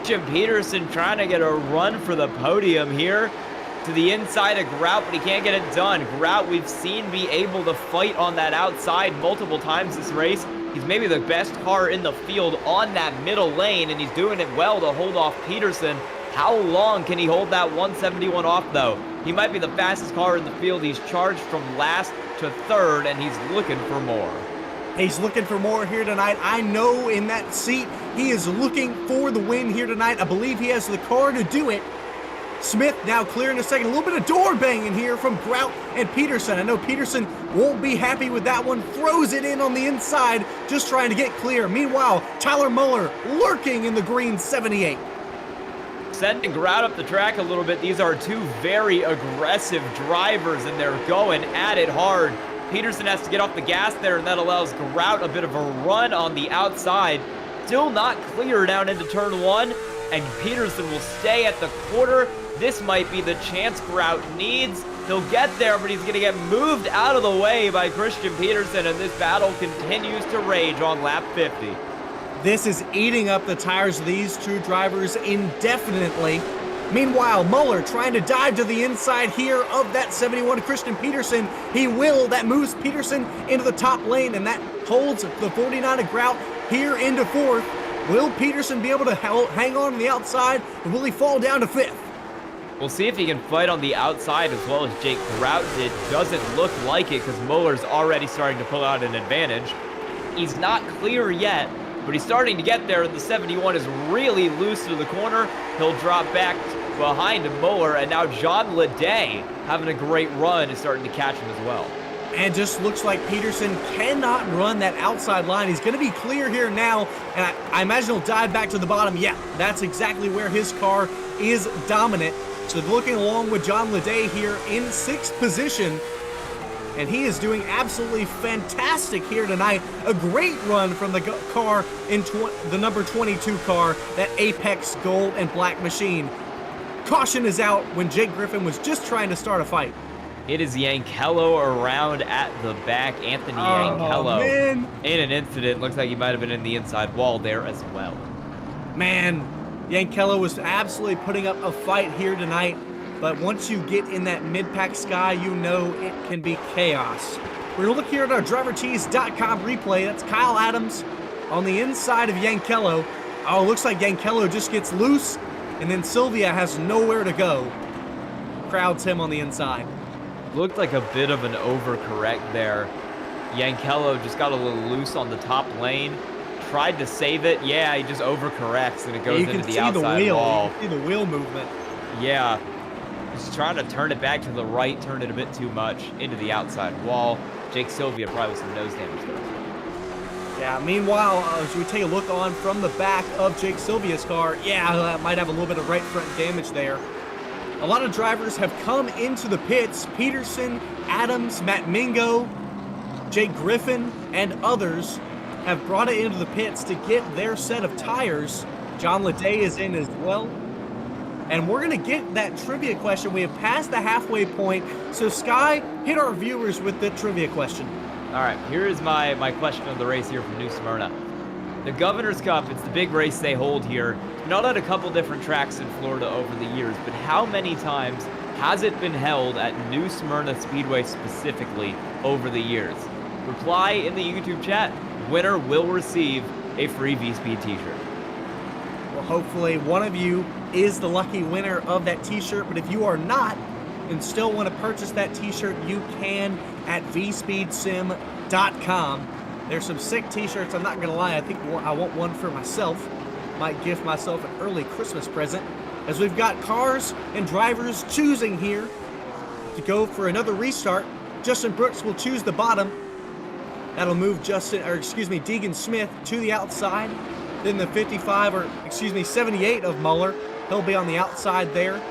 Jim Peterson trying to get a run for the podium here to the inside of Grout, but he can't get it done. Grout, we've seen be able to fight on that outside multiple times this race. He's maybe the best car in the field on that middle lane, and he's doing it well to hold off Peterson. How long can he hold that 171 off, though? He might be the fastest car in the field. He's charged from last to third, and he's looking for more. He's looking for more here tonight. I know in that seat, he is looking for the win here tonight. I believe he has the car to do it. Smith now clear in a second. A little bit of door banging here from Grout and Peterson. I know Peterson won't be happy with that one. Throws it in on the inside, just trying to get clear. Meanwhile, Tyler Muller lurking in the green 78. Sending Grout up the track a little bit. These are two very aggressive drivers, and they're going at it hard. Peterson has to get off the gas there, and that allows Grout a bit of a run on the outside. Still not clear down into turn one, and Peterson will stay at the quarter. This might be the chance Grout needs. He'll get there, but he's going to get moved out of the way by Christian Peterson, and this battle continues to rage on lap 50. This is eating up the tires of these two drivers indefinitely. Meanwhile, Muller trying to dive to the inside here of that 71 Christian Peterson. He will. That moves Peterson into the top lane, and that holds the 49 of Grout here into fourth. Will Peterson be able to hang on the outside, or will he fall down to fifth? We'll see if he can fight on the outside as well as Jake Grout did. Doesn't look like it because Muller's already starting to pull out an advantage. He's not clear yet, but he's starting to get there, and the 71 is really loose to the corner. He'll drop back behind Muller, and now John Leday, having a great run, is starting to catch him as well. And just looks like Peterson cannot run that outside line. He's going to be clear here now, and I imagine he'll dive back to the bottom. Yeah, that's exactly where his car is dominant. So looking along with John Leday here in sixth position, and he is doing absolutely fantastic here tonight. A great run from the car in the number 22 car, that Apex Gold and Black machine. Caution is out when Jake Griffin was just trying to start a fight. It is Yankello around at the back. Anthony Yankello man. In an incident. Looks like he might have been in the inside wall there as well. Man, Yankello was absolutely putting up a fight here tonight, but once you get in that mid-pack sky, you know it can be chaos. We're going to look here at our drivertees.com replay. That's Kyle Adams on the inside of Yankello. Oh, looks like Yankello just gets loose, and then Sylvia has nowhere to go. Crowds him on the inside. Looked like a bit of an overcorrect there. Yankello just got a little loose on the top lane. Tried to save it. Yeah, he just overcorrects and it goes into the outside wall. You can see the wheel movement. Yeah. Just trying to turn it back to the right, turned it a bit too much into the outside wall. Jake Sylvia probably with some nose damage there. Yeah, meanwhile, as we take a look on from the back of Jake Sylvia's car, yeah, that might have a little bit of right front damage there. A lot of drivers have come into the pits. Peterson, Adams, Matt Mingo, Jake Griffin, and others have brought it into the pits to get their set of tires. John Leday is in as well. And we're going to get that trivia question. We have passed the halfway point. So, Sky, hit our viewers with the trivia question. All right, here is my question of the race here from New Smyrna. The Governor's Cup, it's the big race they hold here. Not at a couple different tracks in Florida over the years, but how many times has it been held at New Smyrna Speedway specifically over the years? Reply in the YouTube chat. Winner will receive a free V-Speed t-shirt. Well, hopefully one of you is the lucky winner of that t-shirt, but if you are not and still want to purchase that t-shirt, you can at vspeedsim.com. There's some sick t-shirts. I'm not going to lie. I think I want one for myself. Might gift myself an early Christmas present, as we've got cars and drivers choosing here to go for another restart. Justin Brooks will choose the bottom. That'll move Deegan Smith to the outside. Then the 78 of Muller. He'll be on the outside there.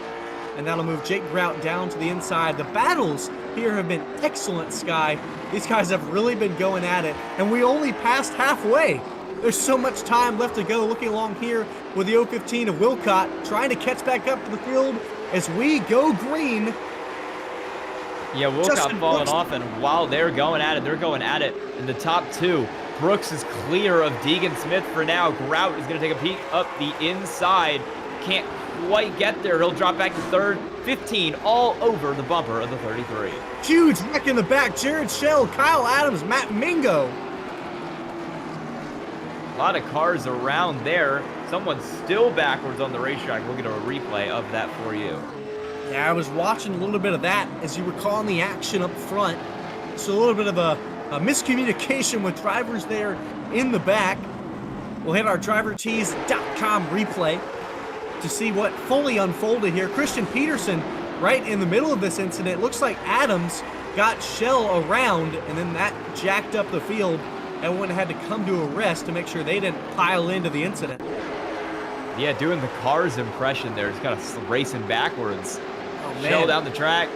And that'll move Jake Grout down to the inside. The battles here have been excellent, Sky. These guys have really been going at it. And we only passed halfway. There's so much time left to go. Looking along here with the 015 of Wilcott, trying to catch back up to the field as we go green. Yeah, Wilcott falling off, and while they're going at it in the top two. Brooks is clear of Deegan Smith for now. Grout is going to take a peek up the inside. Can't quite get there. He'll drop back to third. 15 all over the bumper of the 33. Huge wreck in the back. Jared Shell, Kyle Adams, Matt Mingo. A lot of cars around there. Someone's still backwards on the racetrack. We'll get a replay of that for you. Yeah, I was watching a little bit of that as you were calling the action up front. So a little bit of a miscommunication with drivers there in the back. We'll hit our drivertees.com replay to see what fully unfolded here. Christian Peterson right in the middle of this incident. Looks like Adams got Shell around, and then that jacked up the field. Everyone had to come to a rest to make sure they didn't pile into the incident. Yeah, doing the car's impression there, just kind of racing backwards. Oh, man. Shell down the track.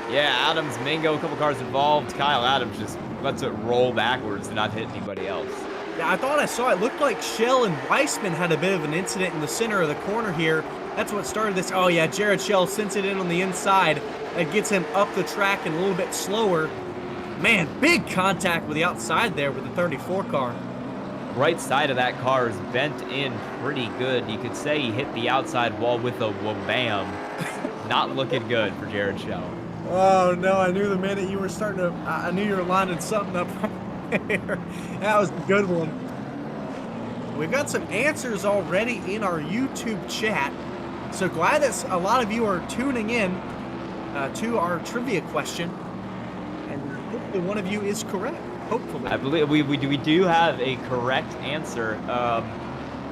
Yeah, Adams, Mingo, a couple cars involved. Kyle Adams just lets it roll backwards and not hit anybody else. Yeah, I thought I saw it. Looked like Shell and Weissman had a bit of an incident in the center of the corner here. That's what started this. Oh, yeah, Jared Shell sends it in on the inside. That gets him up the track and a little bit slower. Man, big contact with the outside there with the 34 car. Right side of that car is bent in pretty good. You could say he hit the outside wall with a wha-bam. Not looking good for Jared Shell. Oh, no, I knew the minute you were starting to, I knew you were lining something up there. That was a good one. We've got some answers already in our YouTube chat. So glad that a lot of you are tuning in to our trivia question. And hopefully one of you is correct. Hopefully. I believe we do have a correct answer.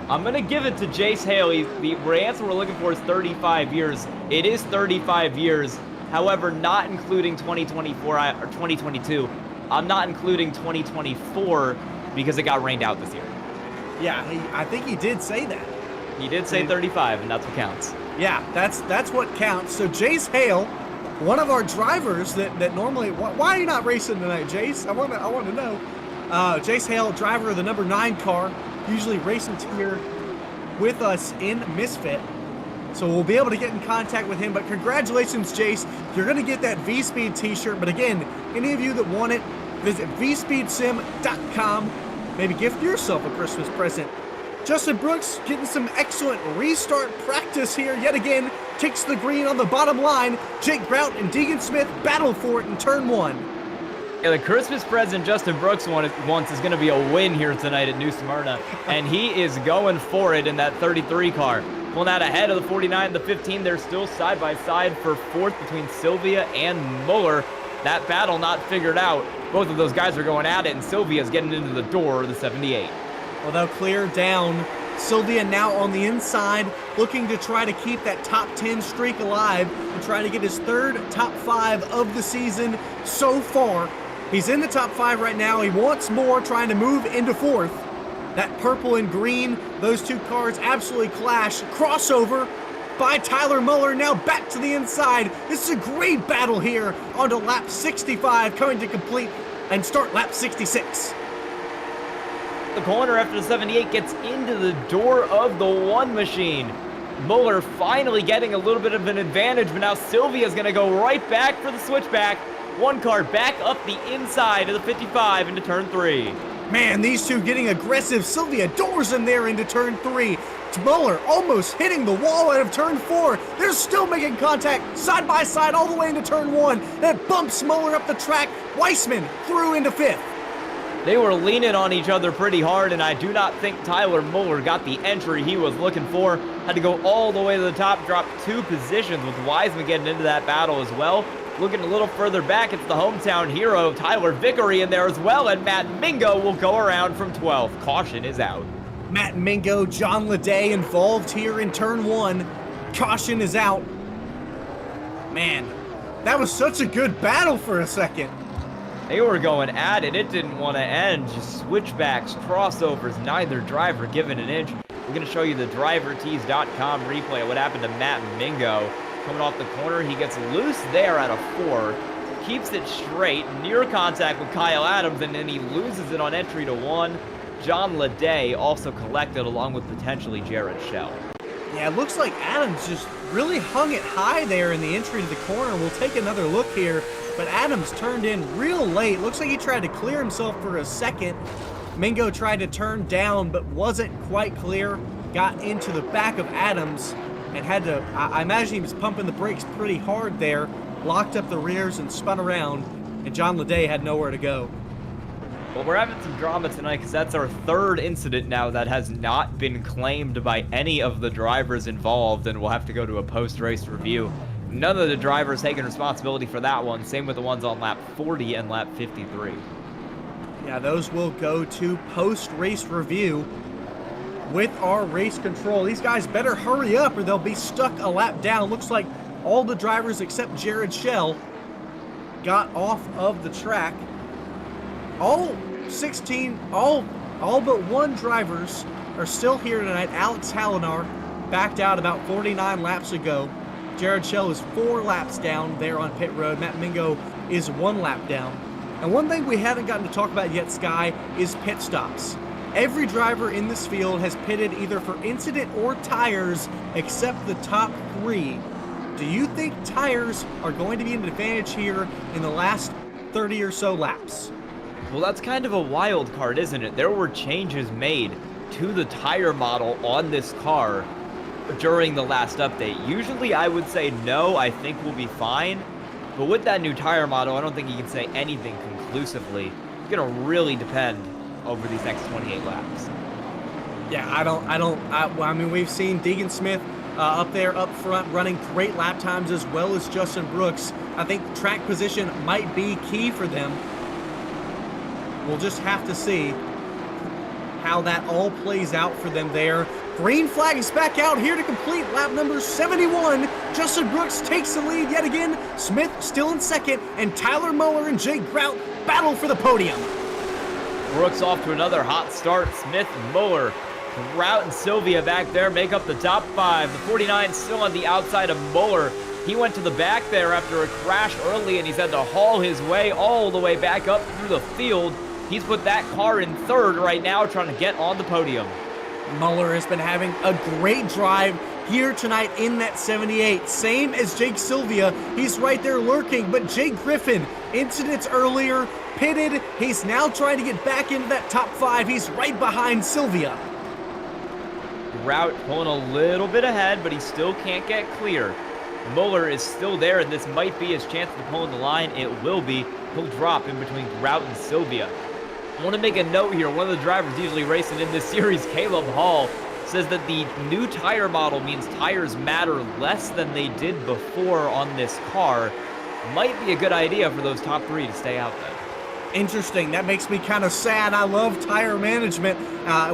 I'm going to give it to Jace Hale. The answer we're looking for is 35 years. It is 35 years. However, not including 2024 or 2022. I'm not including 2024 because it got rained out this year. Yeah, I think he did say that. He did say 35, and that's what counts. Yeah, that's what counts. So Jace Hale, one of our drivers that normally, why are you not racing tonight, Jace? I want to know. Jace Hale, driver of the number 9 car, usually racing here with us in Misfit. So we'll be able to get in contact with him. But congratulations, Jace. You're going to get that V-Speed t-shirt. But again, any of you that want it, visit vspeedsim.com. Maybe gift yourself a Christmas present. Justin Brooks getting some excellent restart practice here yet again. Kicks the green on the bottom line. Jake Brout and Deegan Smith battle for it in turn 1. Yeah, the Christmas present Justin Brooks wants is going to be a win here tonight at New Smyrna. And he is going for it in that 33 car. Pulling out ahead of the 49 and the 15. They're still side by side for 4th between Sylvia and Muller. That battle not figured out. Both of those guys are going at it, and Sylvia's getting into the door of the 78. Well, they'll clear down. Sylvia now on the inside, looking to try to keep that top 10 streak alive and try to get his 3rd top 5 of the season so far. He's in the top 5 right now. He wants more, trying to move into 4th. That purple and green, those two cars absolutely clash. Crossover by Tyler Muller, now back to the inside. This is a great battle here onto lap 65, coming to complete and start lap 66. The corner after the 78 gets into the door of the 1 machine. Muller finally getting a little bit of an advantage, but now Sylvia's going to go right back for the switchback. 1 car back up the inside of the 55 into turn 3. Man, these two getting aggressive. Sylvia doors him there into turn 3. Muller almost hitting the wall out of turn 4. They're still making contact side by side all the way into turn 1. That bumps Muller up the track. Weissman through into 5th. They were leaning on each other pretty hard, and I do not think Tyler Muller got the entry he was looking for. Had to go all the way to the top, drop 2 positions with Wiseman getting into that battle as well. Looking a little further back, it's the hometown hero, Tyler Vickery, in there as well, and Matt Mingo will go around from 12th. Caution is out. Matt Mingo, John Leday involved here in turn 1. Caution is out. Man, that was such a good battle for a second. They were going at it. It didn't want to end. Just switchbacks, crossovers, neither driver giving an inch. We're going to show you the drivertees.com replay of what happened to Matt Mingo. Coming off the corner, he gets loose there at a 4. Keeps it straight, near contact with Kyle Adams, and then he loses it on entry to 1. John Leday also collected along with potentially Jared Shell. Yeah, it looks like Adams just really hung it high there in the entry to the corner. We'll take another look here, but Adams turned in real late. Looks like he tried to clear himself for a second. Mingo tried to turn down, but wasn't quite clear. Got into the back of Adams and had to, I imagine he was pumping the brakes pretty hard there, locked up the rears and spun around, and John Leday had nowhere to go. Well, we're having some drama tonight because that's our 3rd incident now that has not been claimed by any of the drivers involved, and we'll have to go to a post-race review. None of the drivers taking responsibility for that one. Same with the ones on lap 40 and lap 53. Yeah, those will go to post-race review with our race control. These guys better hurry up or they'll be stuck a lap down. Looks like all the drivers except Jared Schell got off of the track. All 16, all but one drivers are still here tonight. Alex Hallinar backed out about 49 laps ago. Jared Schell is 4 laps down there on pit road. Matt Mingo is 1 lap down. And one thing we haven't gotten to talk about yet, Sky, is pit stops. Every driver in this field has pitted either for incident or tires except the top 3. Do you think tires are going to be an advantage here in the last 30 or so laps? Well, that's kind of a wild card, isn't it? There were changes made to the tire model on this car during the last update. Usually I would say no, I think we'll be fine. But with that new tire model, I don't think you can say anything conclusively. It's going to really depend over these next 28 laps. Yeah, I mean, we've seen Deegan Smith up there up front running great lap times as well as Justin Brooks. I think track position might be key for them. We'll just have to see how that all plays out for them there. Green flag is back out here to complete lap number 71. Justin Brooks takes the lead yet again. Smith still in second, and Tyler Muller and Jake Grout battle for the podium. Brooks off to another hot start. Smith, Muller, Grout, and Sylvia back there make up the top 5. The 49 still on the outside of Muller. He went to the back there after a crash early, and he's had to haul his way all the way back up through the field. He's put that car in 3rd right now, trying to get on the podium. Muller has been having a great drive here tonight in that 78. Same as Jake Sylvia. He's right there lurking, but Jake Griffin, incidents earlier, pitted. He's now trying to get back into that top 5. He's right behind Sylvia. Grout pulling a little bit ahead, but he still can't get clear. Muller is still there, and this might be his chance to pull in the line. It will be. He'll drop in between Grout and Sylvia. I want to make a note here. One of the drivers usually racing in this series, Caleb Hall, says that the new tire model means tires matter less than they did before on this car. Might be a good idea for those top 3 to stay out there. Interesting. That makes me kind of sad. I love tire management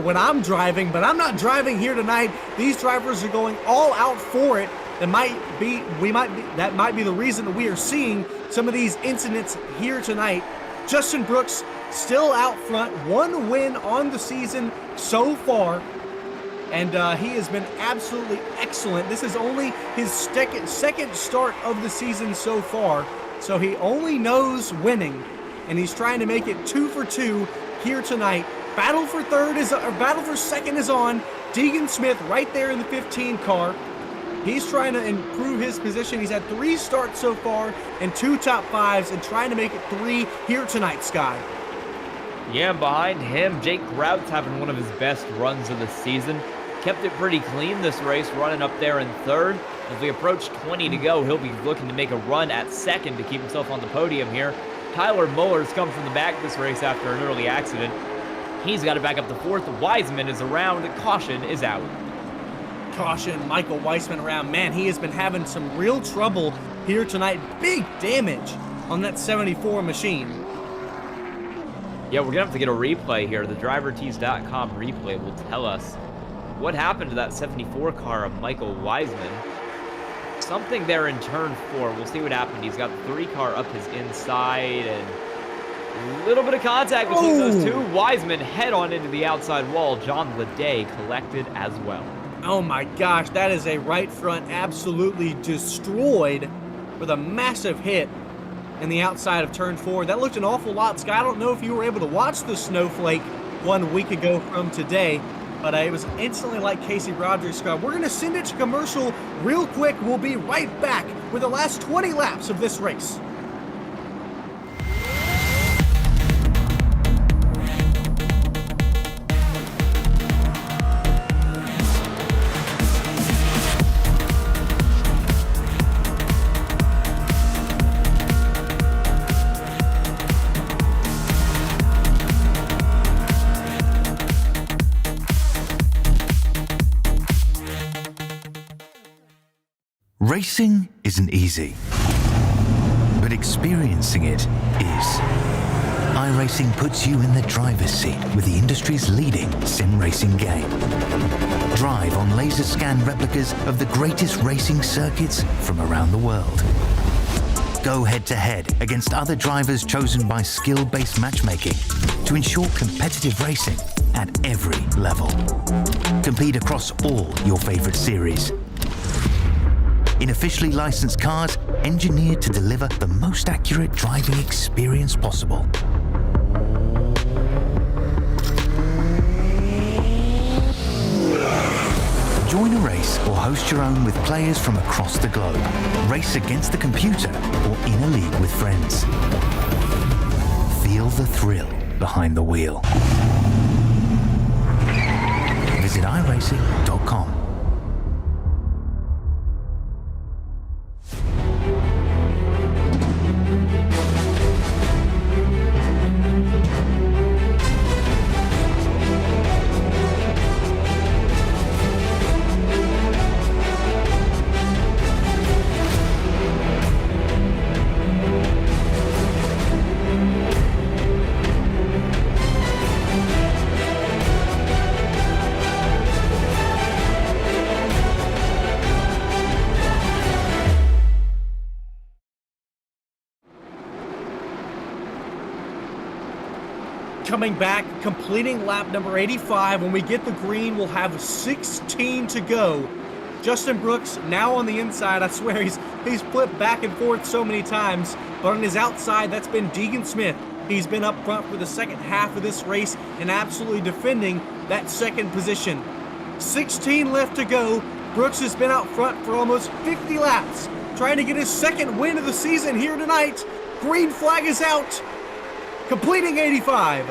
when I'm driving, but I'm not driving here tonight. These drivers are going all out for it. That might be the reason that we are seeing some of these incidents here tonight. Justin Brooks still out front, 1 win on the season so far, and he has been absolutely excellent. This is only his second start of the season so far, so he only knows winning, and he's trying to make it 2 for 2 here tonight. Battle for second is on. Deegan Smith right there in the 15 car. He's trying to improve his position. He's had 3 starts so far and 2 top 5s and trying to make it 3 here tonight, Sky. Yeah, behind him, Jake Grout's having one of his best runs of the season. Kept it pretty clean this race, running up there in 3rd. As we approach 20 to go, he'll be looking to make a run at 2nd to keep himself on the podium here. Tyler Muller's come from the back this race after an early accident. He's got it back up to 4th. Wiseman is around. Caution is out. Caution, Michael Weissman around. Man, he has been having some real trouble here tonight. Big damage on that 74 machine. Yeah, we're going to have to get a replay here. The DriverTees.com replay will tell us what happened to that 74 car of Michael Weissman. Something there in turn 4. We'll see what happened. He's got the 3 car up his inside, and a little bit of contact between those 2. Weissman head on into the outside wall. John Leday collected as well. Oh my gosh, that is a right front absolutely destroyed with a massive hit in the outside of turn 4. That looked an awful lot, Sky. I don't know if you were able to watch the snowflake 1 week ago from today, but it was instantly like Casey Rogers, Sky. We're going to send it to commercial real quick. We'll be right back with the last 20 laps of this race. Racing isn't easy, but experiencing it is. iRacing puts you in the driver's seat with the industry's leading sim racing game. Drive on laser scan replicas of the greatest racing circuits from around the world. Go head-to-head against other drivers chosen by skill-based matchmaking to ensure competitive racing at every level. Compete across all your favorite series. In officially licensed cars, engineered to deliver the most accurate driving experience possible. Join a race or host your own with players from across the globe. Race against the computer or in a league with friends. Feel the thrill behind the wheel. Visit iRacing.com. Coming back, completing lap number 85. When we get the green, we'll have 16 to go. Justin Brooks now on the inside. I swear he's flipped back and forth so many times. But on his outside, that's been Deegan Smith. He's been up front for the second half of this race and absolutely defending that second position. 16 left to go. Brooks has been out front for almost 50 laps, trying to get his second win of the season here tonight. Green flag is out. Completing 85.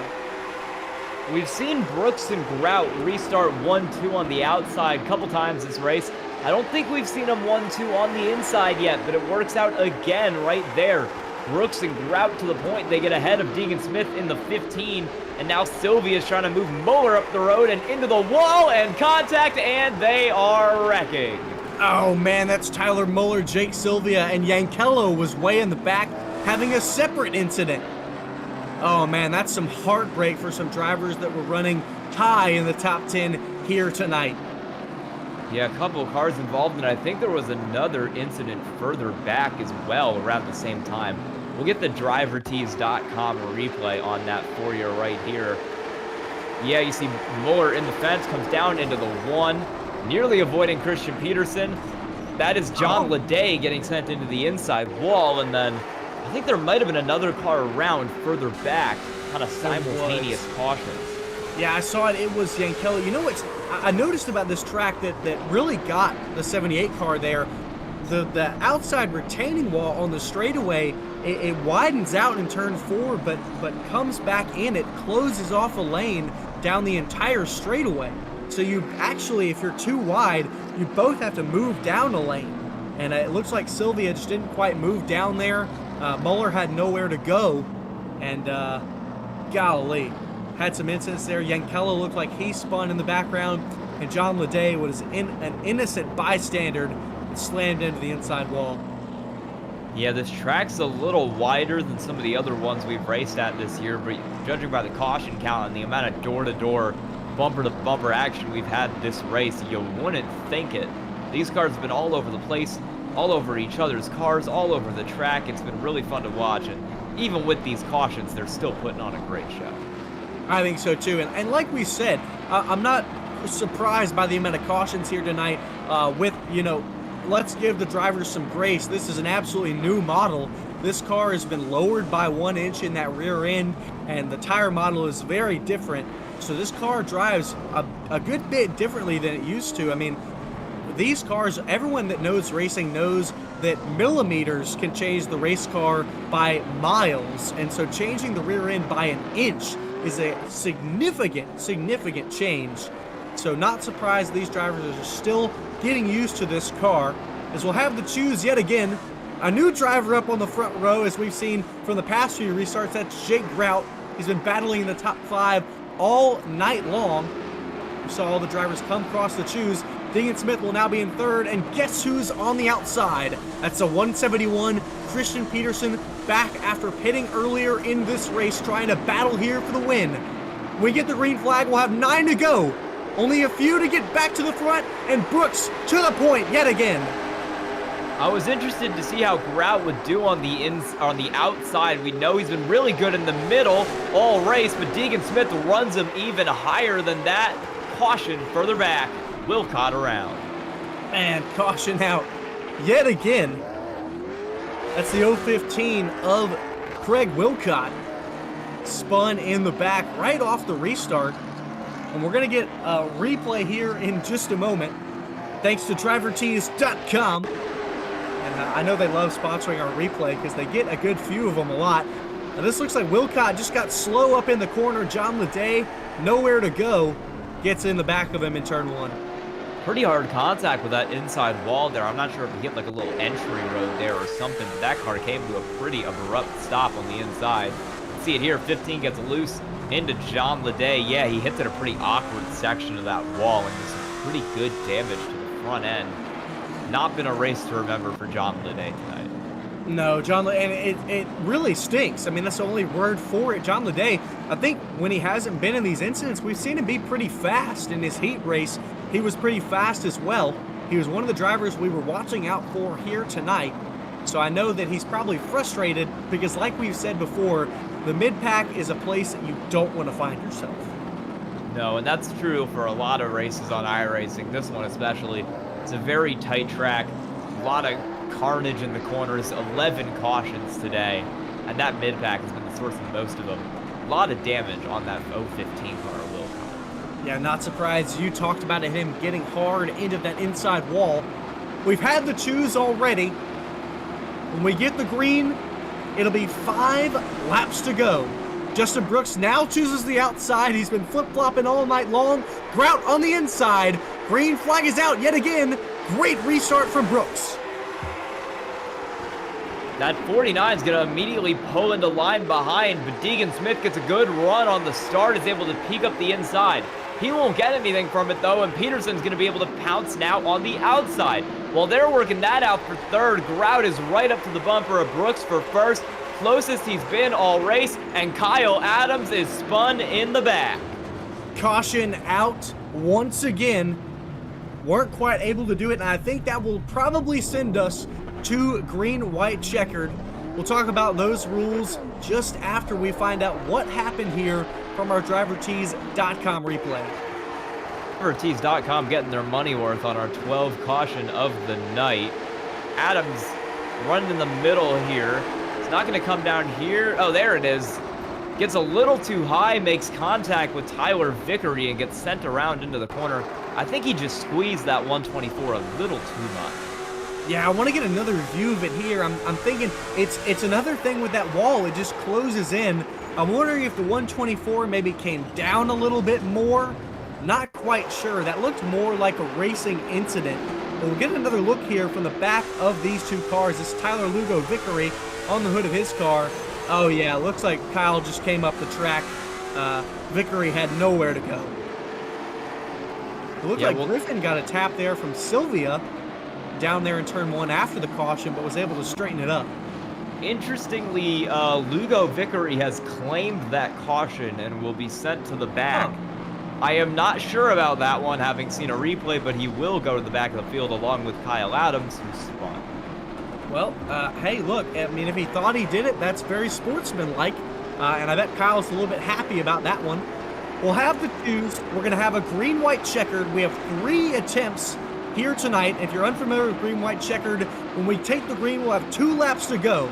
We've seen Brooks and Grout restart 1-2 on the outside a couple times this race. I don't think we've seen them 1-2 on the inside yet, but it works out again right there. Brooks and Grout to the point they get ahead of Deegan Smith in the 15, and now Sylvia's trying to move Muller up the road and into the wall and contact, and they are wrecking. Oh man, that's Tyler Muller, Jake Sylvia, and Yankello was way in the back having a separate incident. Oh man, that's some heartbreak for some drivers that were running high in the top 10 here tonight. Yeah, a couple of cars involved, and I think there was another incident further back as well around the same time. We'll get the drivertees.com replay on that for you right here. Yeah, you see Muller in the fence, comes down into the one, nearly avoiding Christian Peterson. That is John Leday getting sent into the inside wall, and then I think there might have been another car around further back, kind of simultaneous cautions. Yeah, I saw it. It was Yankello. You know what I noticed about this track that really got the 78 car there? The outside retaining wall on the straightaway, it widens out in turn 4, but comes back in. It closes off a lane down the entire straightaway. So you actually, if you're too wide, you both have to move down a lane. And it looks like Sylvia just didn't quite move down there. Muller had nowhere to go, and golly, had some incidents there. Yankello looked like he spun in the background, and John Leday was an innocent bystander and slammed into the inside wall. Yeah, this track's a little wider than some of the other ones we've raced at this year, but judging by the caution count and the amount of door-to-door, bumper-to-bumper action we've had this race, you wouldn't think it. These cars have been all over the place, all over each other's cars, all over the track. It's been really fun to watch, and even with these cautions, they're still putting on a great show. I think so too, and like we said, I'm not surprised by the amount of cautions here tonight. Let's give the drivers some grace. This is an absolutely new model. This car has been lowered by 1 inch in that rear end, and the tire model is very different. So this car drives a good bit differently than it used to. I mean, these cars, everyone that knows racing knows that millimeters can change the race car by miles. And so changing the rear end by 1 inch is a significant change. So not surprised these drivers are still getting used to this car, as we'll have to choose yet again a new driver up on the front row, as we've seen from the past few restarts. That's Jake Grout. He's been battling in the top 5 all night long. We saw all the drivers come across the choose. Deegan Smith will now be in third, and guess who's on the outside? That's a 171, Christian Peterson, back after pitting earlier in this race, trying to battle here for the win. When we get the green flag, we'll have 9 to go. Only a few to get back to the front, and Brooks to the point yet again. I was interested to see how Grout would do on the outside. We know he's been really good in the middle all race, but Deegan Smith runs him even higher than that. Caution further back. Wilcott around. Man, caution out yet again. That's the 015 of Craig Wilcott. Spun in the back right off the restart. And we're going to get a replay here in just a moment, thanks to DriverTees.com. And I know they love sponsoring our replay because they get a good few of them a lot. Now this looks like Wilcott just got slow up in the corner. John Leday, nowhere to go, gets in the back of him in turn 1. Pretty hard contact with that inside wall there. I'm not sure if he hit like a little entry road there or something, but that car came to a pretty abrupt stop on the inside. See it here, 15 gets loose into John Leday. Yeah, he hits at a pretty awkward section of that wall and does some pretty good damage to the front end. Not been a race to remember for John Leday tonight. No, John Leday, and it really stinks. I mean, that's the only word for it. John Leday, I think when he hasn't been in these incidents, we've seen him be pretty fast in his heat race. He was pretty fast as well. He was one of the drivers we were watching out for here tonight. So I know that he's probably frustrated because, like we've said before, the mid-pack is a place that you don't want to find yourself. No, and that's true for a lot of races on iRacing. This one especially. It's a very tight track. A lot of carnage in the corners. 11 cautions today. And that mid-pack has been the source of most of them. A lot of damage on that 015 car, Wilcott. Yeah, not surprised. You talked about him getting hard into that inside wall. We've had the twos already. When we get the green, it'll be 5 laps to go. Justin Brooks now chooses the outside. He's been flip-flopping all night long. Grout on the inside. Green flag is out yet again. Great restart from Brooks. That 49 is going to immediately pull into line behind, but Deegan Smith gets a good run on the start, is able to peek up the inside. He won't get anything from it, though, and Peterson's going to be able to pounce now on the outside. While they're working that out for third, Grout is right up to the bumper of Brooks for first. Closest he's been all race, and Kyle Adams is spun in the back. Caution out once again. Weren't quite able to do it, and I think that will probably send us to green-white checkered. We'll talk about those rules just after we find out what happened here from our DriverTees.com replay. DriverTees.com getting their money worth on our 12 caution of the night. Adams running in the middle here. It's not going to come down here. Oh, there it is. Gets a little too high, makes contact with Tyler Vickery and gets sent around into the corner. I think he just squeezed that 124 a little too much. Yeah, I want to get another view of it here. I'm thinking it's another thing with that wall. It just closes in. I'm wondering if the 124 maybe came down a little bit more. Not quite sure. That looked more like a racing incident. But we'll get another look here from the back of these two cars. This is Tyler Lugo Vickery on the hood of his car. Oh yeah, looks like Kyle just came up the track. Vickery had nowhere to go. It looked like Griffin got a tap there from Sylvia down there in turn 1 after the caution, but was able to straighten it up. Interestingly, Lugo Vickery has claimed that caution and will be sent to the back. I am not sure about that one, having seen a replay, but he will go to the back of the field along with Kyle Adams, who spun. Well, hey, look, I mean, if he thought he did it, that's very sportsmanlike, and I bet Kyle's a little bit happy about that one. We'll have the twos. We're going to have a green-white checkered. We have 3 attempts here tonight. If you're unfamiliar with green-white checkered, when we take the green, we'll have 2 laps to go.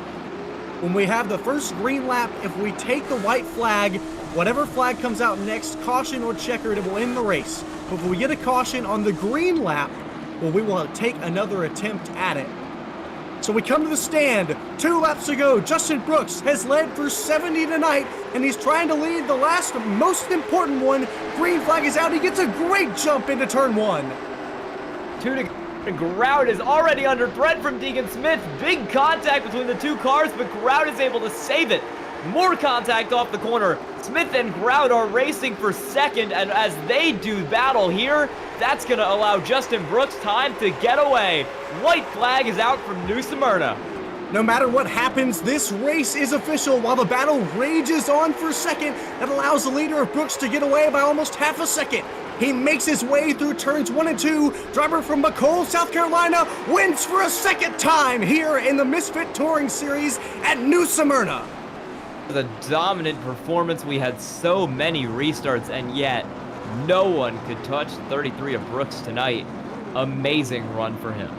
When we have the first green lap, if we take the white flag, whatever flag comes out next, caution or checkered, it will end the race. But if we get a caution on the green lap, well, we will take another attempt at it. So we come to the stand, 2 laps to go. Justin Brooks has led for 70 tonight, and he's trying to lead the last most important one. Green flag is out. He gets a great jump into turn 1. 2 to Grout is already under threat from Deegan Smith. Big contact between the 2 cars, but Grout is able to save it. More contact off the corner. Smith and Grout are racing for second, and as they do battle here, That's going to allow Justin Brooks time to get away. White flag is out from New Smyrna. No matter what happens, this race is official while the battle rages on for second. That allows the leader of Brooks to get away by almost half a second. He makes his way through turns 1 and 2. Driver from McCall, South Carolina, wins for a second time here in the Misfit Touring Series at New Smyrna. The dominant performance. We had so many restarts, and yet no one could touch 33 of Brooks tonight. Amazing run for him.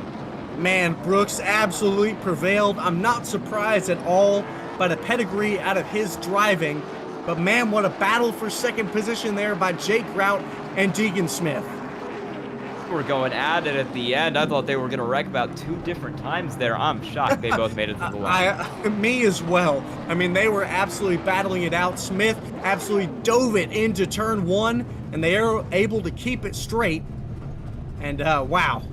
Man, Brooks absolutely prevailed. I'm not surprised at all by the pedigree out of his driving. But man, what a battle for second position there by Jake Grout and Deegan Smith. We're going at it at the end. I thought they were going to wreck about 2 different times there. I'm shocked they both made it to the line. Me as well. I mean, they were absolutely battling it out. Smith absolutely dove it into turn 1, and they are able to keep it straight. And wow,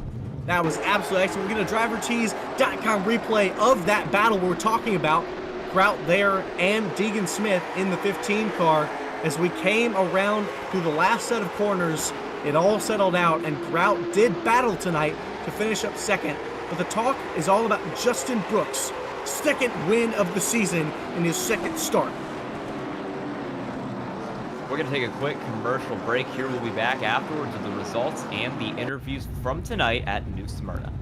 that was absolutely excellent. We're going to drivertees.com replay of that battle we're talking about. Grout there and Deegan Smith in the 15 car. As we came around through the last set of corners, it all settled out, and Grout did battle tonight to finish up second. But the talk is all about Justin Brooks' second win of the season in his second start. We're going to take a quick commercial break here. We'll be back afterwards with the results and the interviews from tonight at New Smyrna.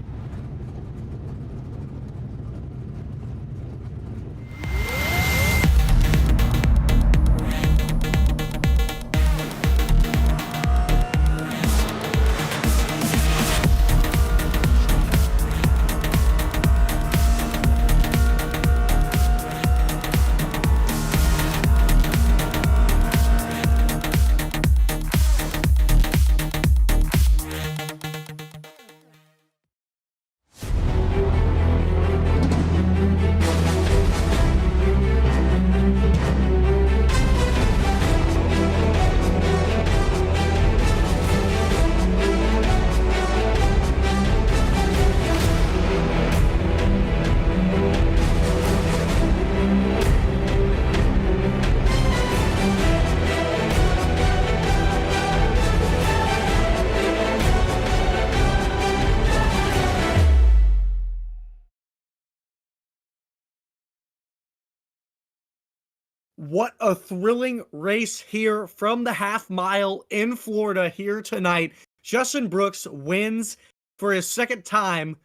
What a thrilling race here from the half mile in Florida here tonight. Justin Brooks wins for his second time.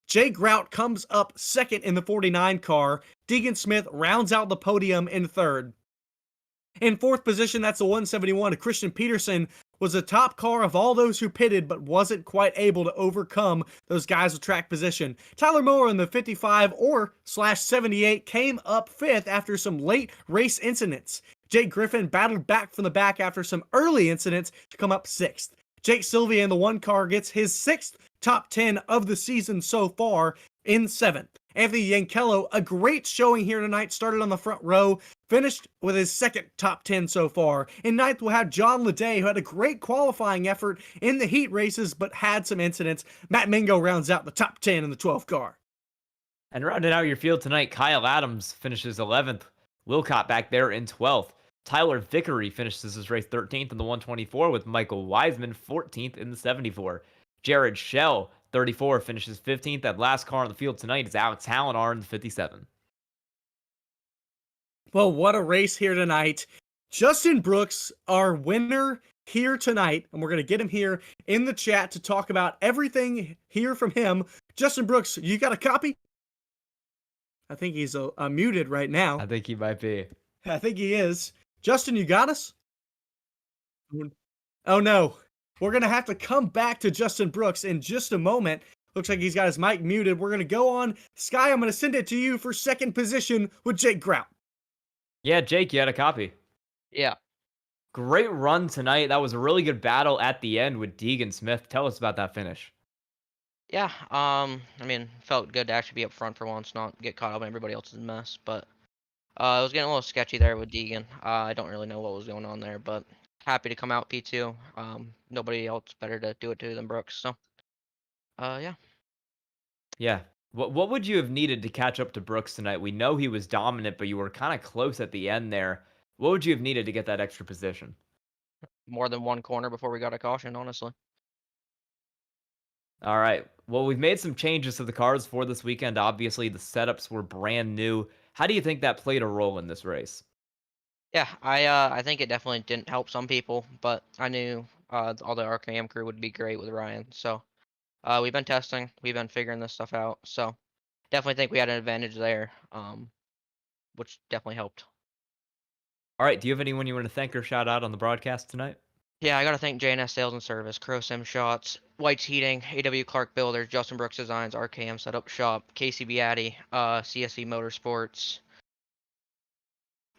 Jay Grout comes up second in the 49 car. Deegan Smith rounds out the podium in third. In fourth position, that's the 171. Christian Peterson was the top car of all those who pitted, but wasn't quite able to overcome those guys with track position. Tyler Moore in the 55 or /78 came up fifth after some late race incidents. Jake Griffin battled back from the back after some early incidents to come up sixth. Jake Sylvia in the 1 car gets his 6th top 10 of the season so far in 7th. Anthony Yankello, a great showing here tonight, started on the front row, finished with his 2nd top 10 so far. In 9th, we'll have John Leday, who had a great qualifying effort in the heat races, but had some incidents. Matt Mingo rounds out the top 10 in the 12th car. And rounding out your field tonight, Kyle Adams finishes 11th. Wilcott back there in 12th. Tyler Vickery finishes his race 13th in the 124, with Michael Wiseman 14th in the 74. Jared Schell, 34, finishes 15th. That last car on the field tonight is Alex Hallinar in the 57. Well, what a race here tonight. Justin Brooks, our winner here tonight, and we're going to get him here in the chat to talk about everything here from him. Justin Brooks, you got a copy? I think he's muted right now. I think he might be. I think he is. Justin, you got us? Oh, no. We're going to have to come back to Justin Brooks in just a moment. Looks like he's got his mic muted. We're going to go on. Sky, I'm going to send it to you for second position with Jake Grout. Yeah, Jake, you had a copy. Yeah. Great run tonight. That was a really good battle at the end with Deegan Smith. Tell us about that finish. Yeah, I mean, felt good to actually be up front for once, not get caught up in everybody else's mess, but it was getting a little sketchy there with Deegan. I don't really know what was going on there, but happy to come out P2. Nobody else better to do it to than Brooks, so yeah. Yeah. What would you have needed to catch up to Brooks tonight? We know he was dominant, but you were kind of close at the end there. What would you have needed to get that extra position? More than one corner before we got a caution, honestly. All right. Well, we've made some changes to the cars for this weekend. Obviously, the setups were brand new. How do you think that played a role in this race? Yeah, I think it definitely didn't help some people, but I knew all the RKM crew would be great with Ryan. So we've been testing, we've been figuring this stuff out. So definitely think we had an advantage there, which definitely helped. All right. Do you have anyone you want to thank or shout out on the broadcast tonight? Yeah, I gotta thank JNS Sales and Service, Crow Sim Shots, White's Heating, AW Clark Builders, Justin Brooks Designs, RKM Setup Shop, KCB Addy, CSE Motorsports,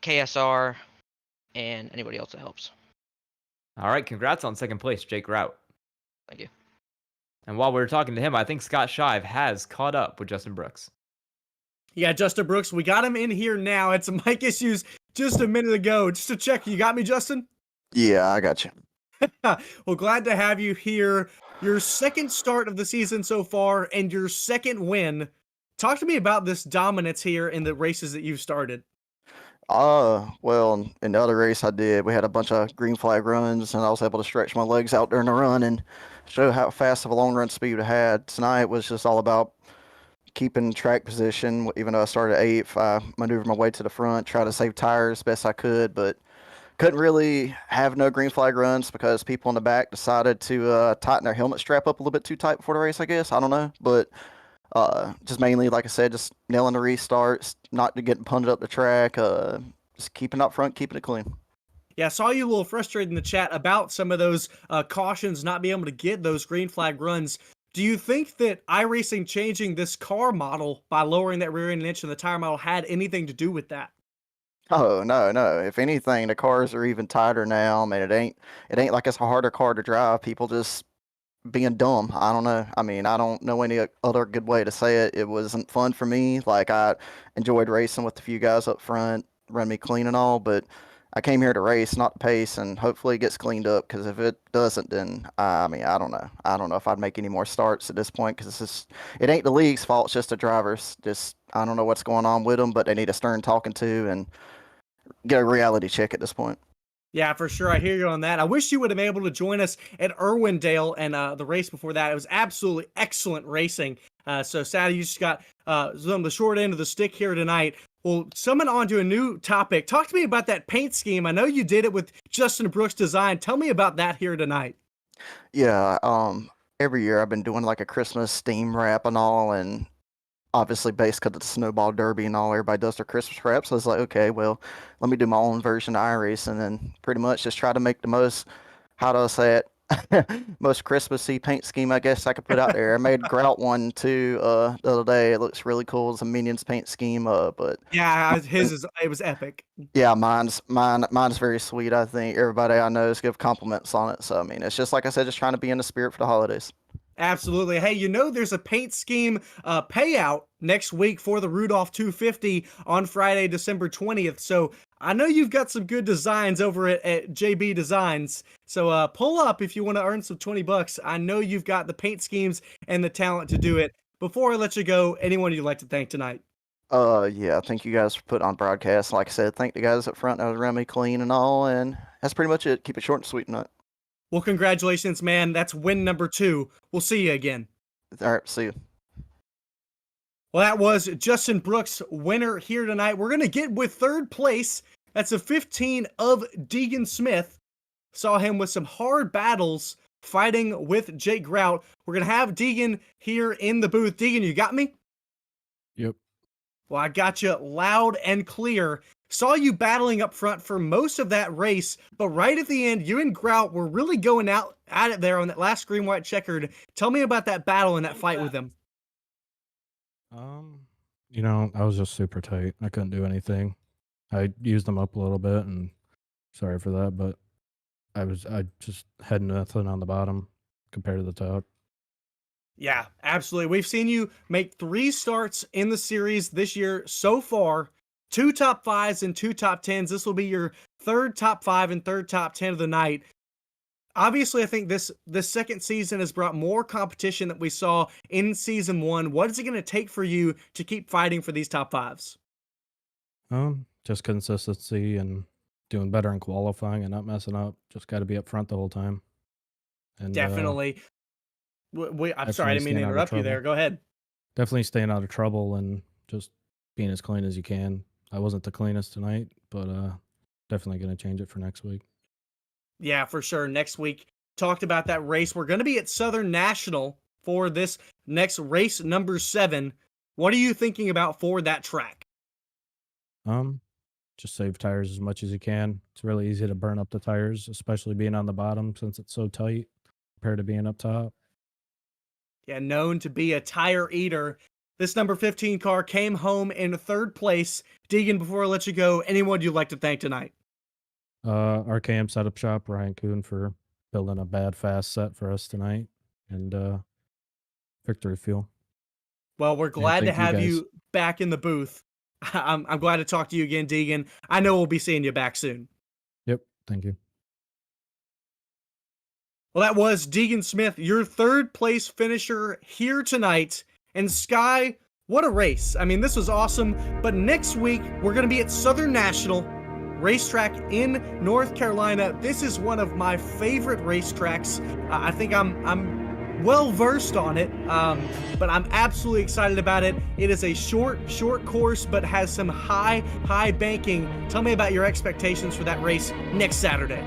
KSR, and anybody else that helps. All right. Congrats on second place, Jake Rout. Thank you. And while we were talking to him, I think Scott Shive has caught up with Justin Brooks. Yeah, Justin Brooks, we got him in here now. Had some mic issues just a minute ago. Just to check, you got me, Justin? Yeah, I got you. Well, glad to have you here. Your second start of the season so far and your second win. Talk to me about this dominance here in the races that you've started. Well, in the other race I did, we had a bunch of green flag runs, and I was able to stretch my legs out during the run and show how fast of a long run speed I had. Tonight was just all about keeping track position. Even though I started eighth, I maneuvered my way to the front, tried to save tires best I could, but couldn't really have no green flag runs because people in the back decided to tighten their helmet strap up a little bit too tight before the race, I guess. I don't know. But just mainly, like I said, just nailing the restarts, not getting punted up the track, just keeping up front, keeping it clean. Yeah, I saw you a little frustrated in the chat about some of those cautions not being able to get those green flag runs. Do you think that iRacing changing this car model by lowering that rear end inch in the tire model had anything to do with that? Oh no, no. If anything, the cars are even tighter now. I mean, it ain't like it's a harder car to drive. People just being dumb. I don't know. I mean, I don't know any other good way to say it. It wasn't fun for me. Like I enjoyed racing with a few guys up front, run me clean and all, but I came here to race, not to pace, and hopefully it gets cleaned up. Because if it doesn't, then I mean, I don't know. I don't know if I'd make any more starts at this point. Because it ain't the league's fault. It's just the drivers. Just I don't know what's going on with them, but they need a stern talking to and get a reality check at this point. Yeah, for sure. I hear you on that. I wish you would have been able to join us at Irwindale and the race before that. It was absolutely excellent racing. So sad you just got some of the short end of the stick here tonight. Well, summon on to a new topic. Talk to me about that paint scheme. I know you did it with Justin Brooks Design. Tell me about that here tonight. Yeah, every year I've been doing like a Christmas theme wrap and all, and obviously based because it's Snowball Derby and all, everybody does their Christmas wrap. So I was like, okay, well, let me do my own version of iRace, and then pretty much just try to make the most, how do I say it, most Christmassy paint scheme I guess I could put out there. I made Grout one too the other day. It looks really cool. It's a Minions paint scheme, but Yeah, it was epic. yeah, mine's very sweet. I think everybody I know is give compliments on it. So I mean, it's just like I said, just trying to be in the spirit for the holidays. Absolutely. Hey, you know there's a paint scheme payout next week for the Rudolph 250 on Friday, December 20th. So I know you've got some good designs over at JB Designs. So pull up if you want to earn some 20 bucks. I know you've got the paint schemes and the talent to do it. Before I let you go, anyone you'd like to thank tonight? Yeah, thank you guys for putting on broadcast. Like I said, thank the guys up front that was around me clean and all, and that's pretty much it. Keep it short and sweet tonight. Well, congratulations, man. That's win number 2. We'll see you again. All right, see you. Well, that was Justin Brooks, winner here tonight. We're going to get with third place. That's a 15 of Deegan Smith. Saw him with some hard battles fighting with Jake Grout. We're going to have Deegan here in the booth. Deegan, you got me? Yep. Well, I got you loud and clear. Saw you battling up front for most of that race, but right at the end, you and Grout were really going out at it there on that last green, white, checkered. Tell me about that battle and that fight with him. I was just super tight. I couldn't do anything. I used them up a little bit, and sorry for that, but I just had nothing on the bottom compared to the top. Yeah, absolutely. We've seen you make 3 starts in the series this year so far. 2 top 5s and 2 top 10s. This will be your 3rd top 5 and 3rd top 10 of the night. Obviously, I think this second season has brought more competition that we saw in season 1. What is it going to take for you to keep fighting for these top 5s? Just consistency and doing better in qualifying and not messing up. Just got to be up front the whole time. And Definitely. I'm sorry, I didn't mean to interrupt you there. Go ahead. Definitely staying out of trouble and just being as clean as you can. I wasn't the cleanest tonight, but definitely going to change it for next week. Yeah, for sure. Next week, talked about that race. We're going to be at Southern National for this next race number 7. What are you thinking about for that track? Just save tires as much as you can. It's really easy to burn up the tires, especially being on the bottom since it's so tight compared to being up top. Yeah, known to be a tire eater. This number 15 car came home in 3rd place. Deegan, before I let you go, anyone you'd like to thank tonight? RKM Setup Shop, Ryan Kuhn for building a bad fast set for us tonight, and Victory Fuel. Well, we're glad to have you back in the booth. I'm glad to talk to you again, Deegan. I know we'll be seeing you back soon. Yep, thank you. Well, that was Deegan Smith, your 3rd place finisher here tonight. And Sky, what a race. I mean, this was awesome. But next week, we're going to be at Southern National Racetrack in North Carolina. This is one of my favorite racetracks. I think I'm well versed on it, but I'm absolutely excited about it. It is a short course, but has some high banking. Tell me about your expectations for that race next Saturday.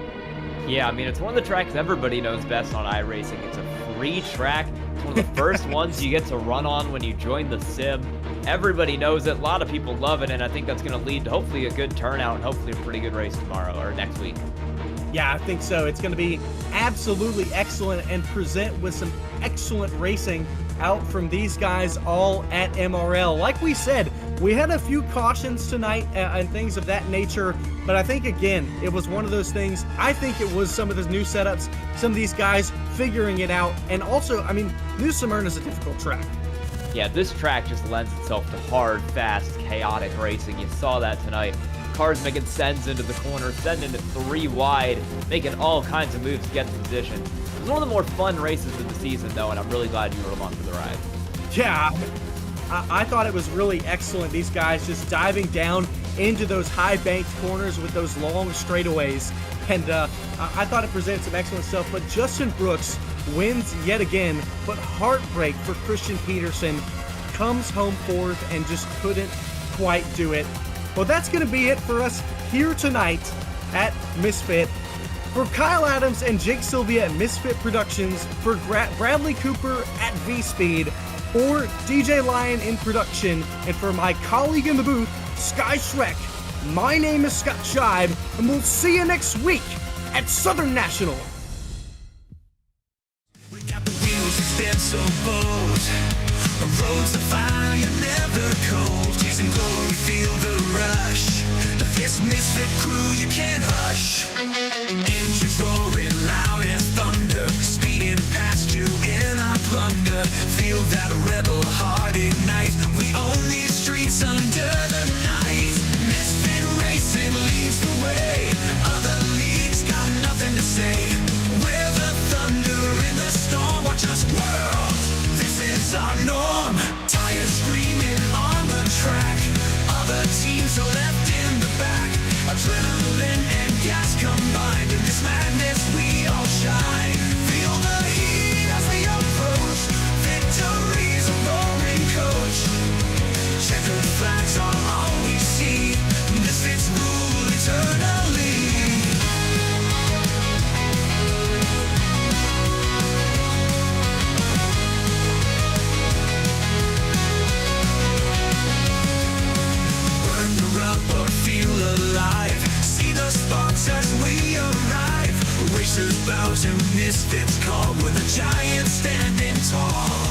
Yeah, I mean, it's one of the tracks everybody knows best on iRacing. It's a free track. It's one of the first ones you get to run on when you join the sim. Everybody knows it. A lot of people love it, and I think that's going to lead to hopefully a good turnout and hopefully a pretty good race tomorrow or next week. Yeah, I think so. It's going to be absolutely excellent and present with some excellent racing out from these guys all at MRL. Like we said, we had a few cautions tonight and things of that nature, but I think, again, it was one of those things. I think it was some of the new setups, some of these guys figuring it out, and also, I mean, New Smyrna is a difficult track. Yeah, this track just lends itself to hard, fast, chaotic racing. You saw that tonight. Cars making sends into the corner, sending it 3 wide, making all kinds of moves to get in position. It was one of the more fun races of the season, though, and I'm really glad you were along for the ride. Yeah, I thought it was really excellent. These guys just diving down into those high banked corners with those long straightaways. And I thought it presented some excellent stuff. But Justin Brooks wins yet again. But heartbreak for Christian Peterson. Comes home 4th and just couldn't quite do it. Well, that's going to be it for us here tonight at Misfit. For Kyle Adams and Jake Sylvia at Misfit Productions, for Bradley Cooper at V-Speed, for DJ Lion in production, and for my colleague in the booth, Sky Shrek, my name is Scott Scheib, and we'll see you next week at Southern National. We got the wheels that spin so bold. Roads of fire, never cold. Chasing glory, feel the rush. This Misfit crew, you can't hush. Engines roaring loud as thunder, speeding past you in our plunder. Feel that rebel heart ignite. We own these streets under the night. Misfit racing leads the way. Other leagues got nothing to say. We're the thunder in the storm. Watch us whirl. This is our norm. Tires screaming on the track. Other teams are left in the back. Adrenaline and gas combined. In this madness we all shine. Feel the heat as we approach. Victory's a roaring coach. Checkered flags are all we see. Misfits rule eternally. Feel alive, see the sparks as we arrive. Racers bow to Misfits call with a giant standing tall.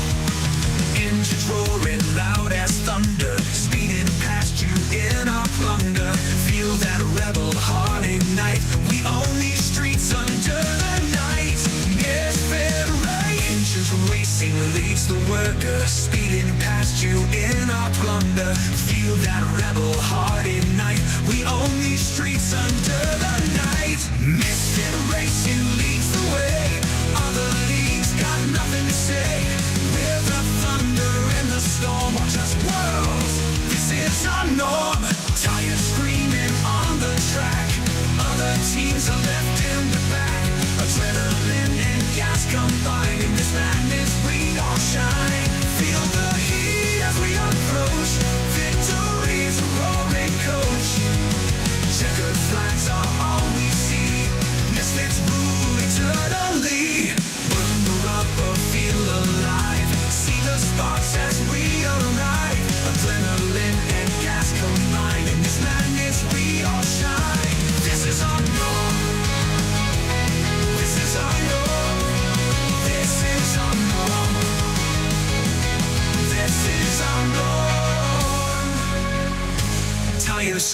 Engines roaring loud as thunder, speeding past you in our plunder. Feel that rebel heart ignite. We own these streets under the night. Misfit right. Engines racing leads the worker, speeding past you in our plunder. Feel that rebel heart ignite. We own these streets under the night. Misfit racing leads the way. Other leagues got nothing to say. We're the thunder in the storm. Watch us whirl. This is our norm. Tires screaming on the track. Other teams are left in the back. Adrenaline and gas combined. In this madness we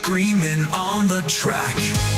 screaming on the track.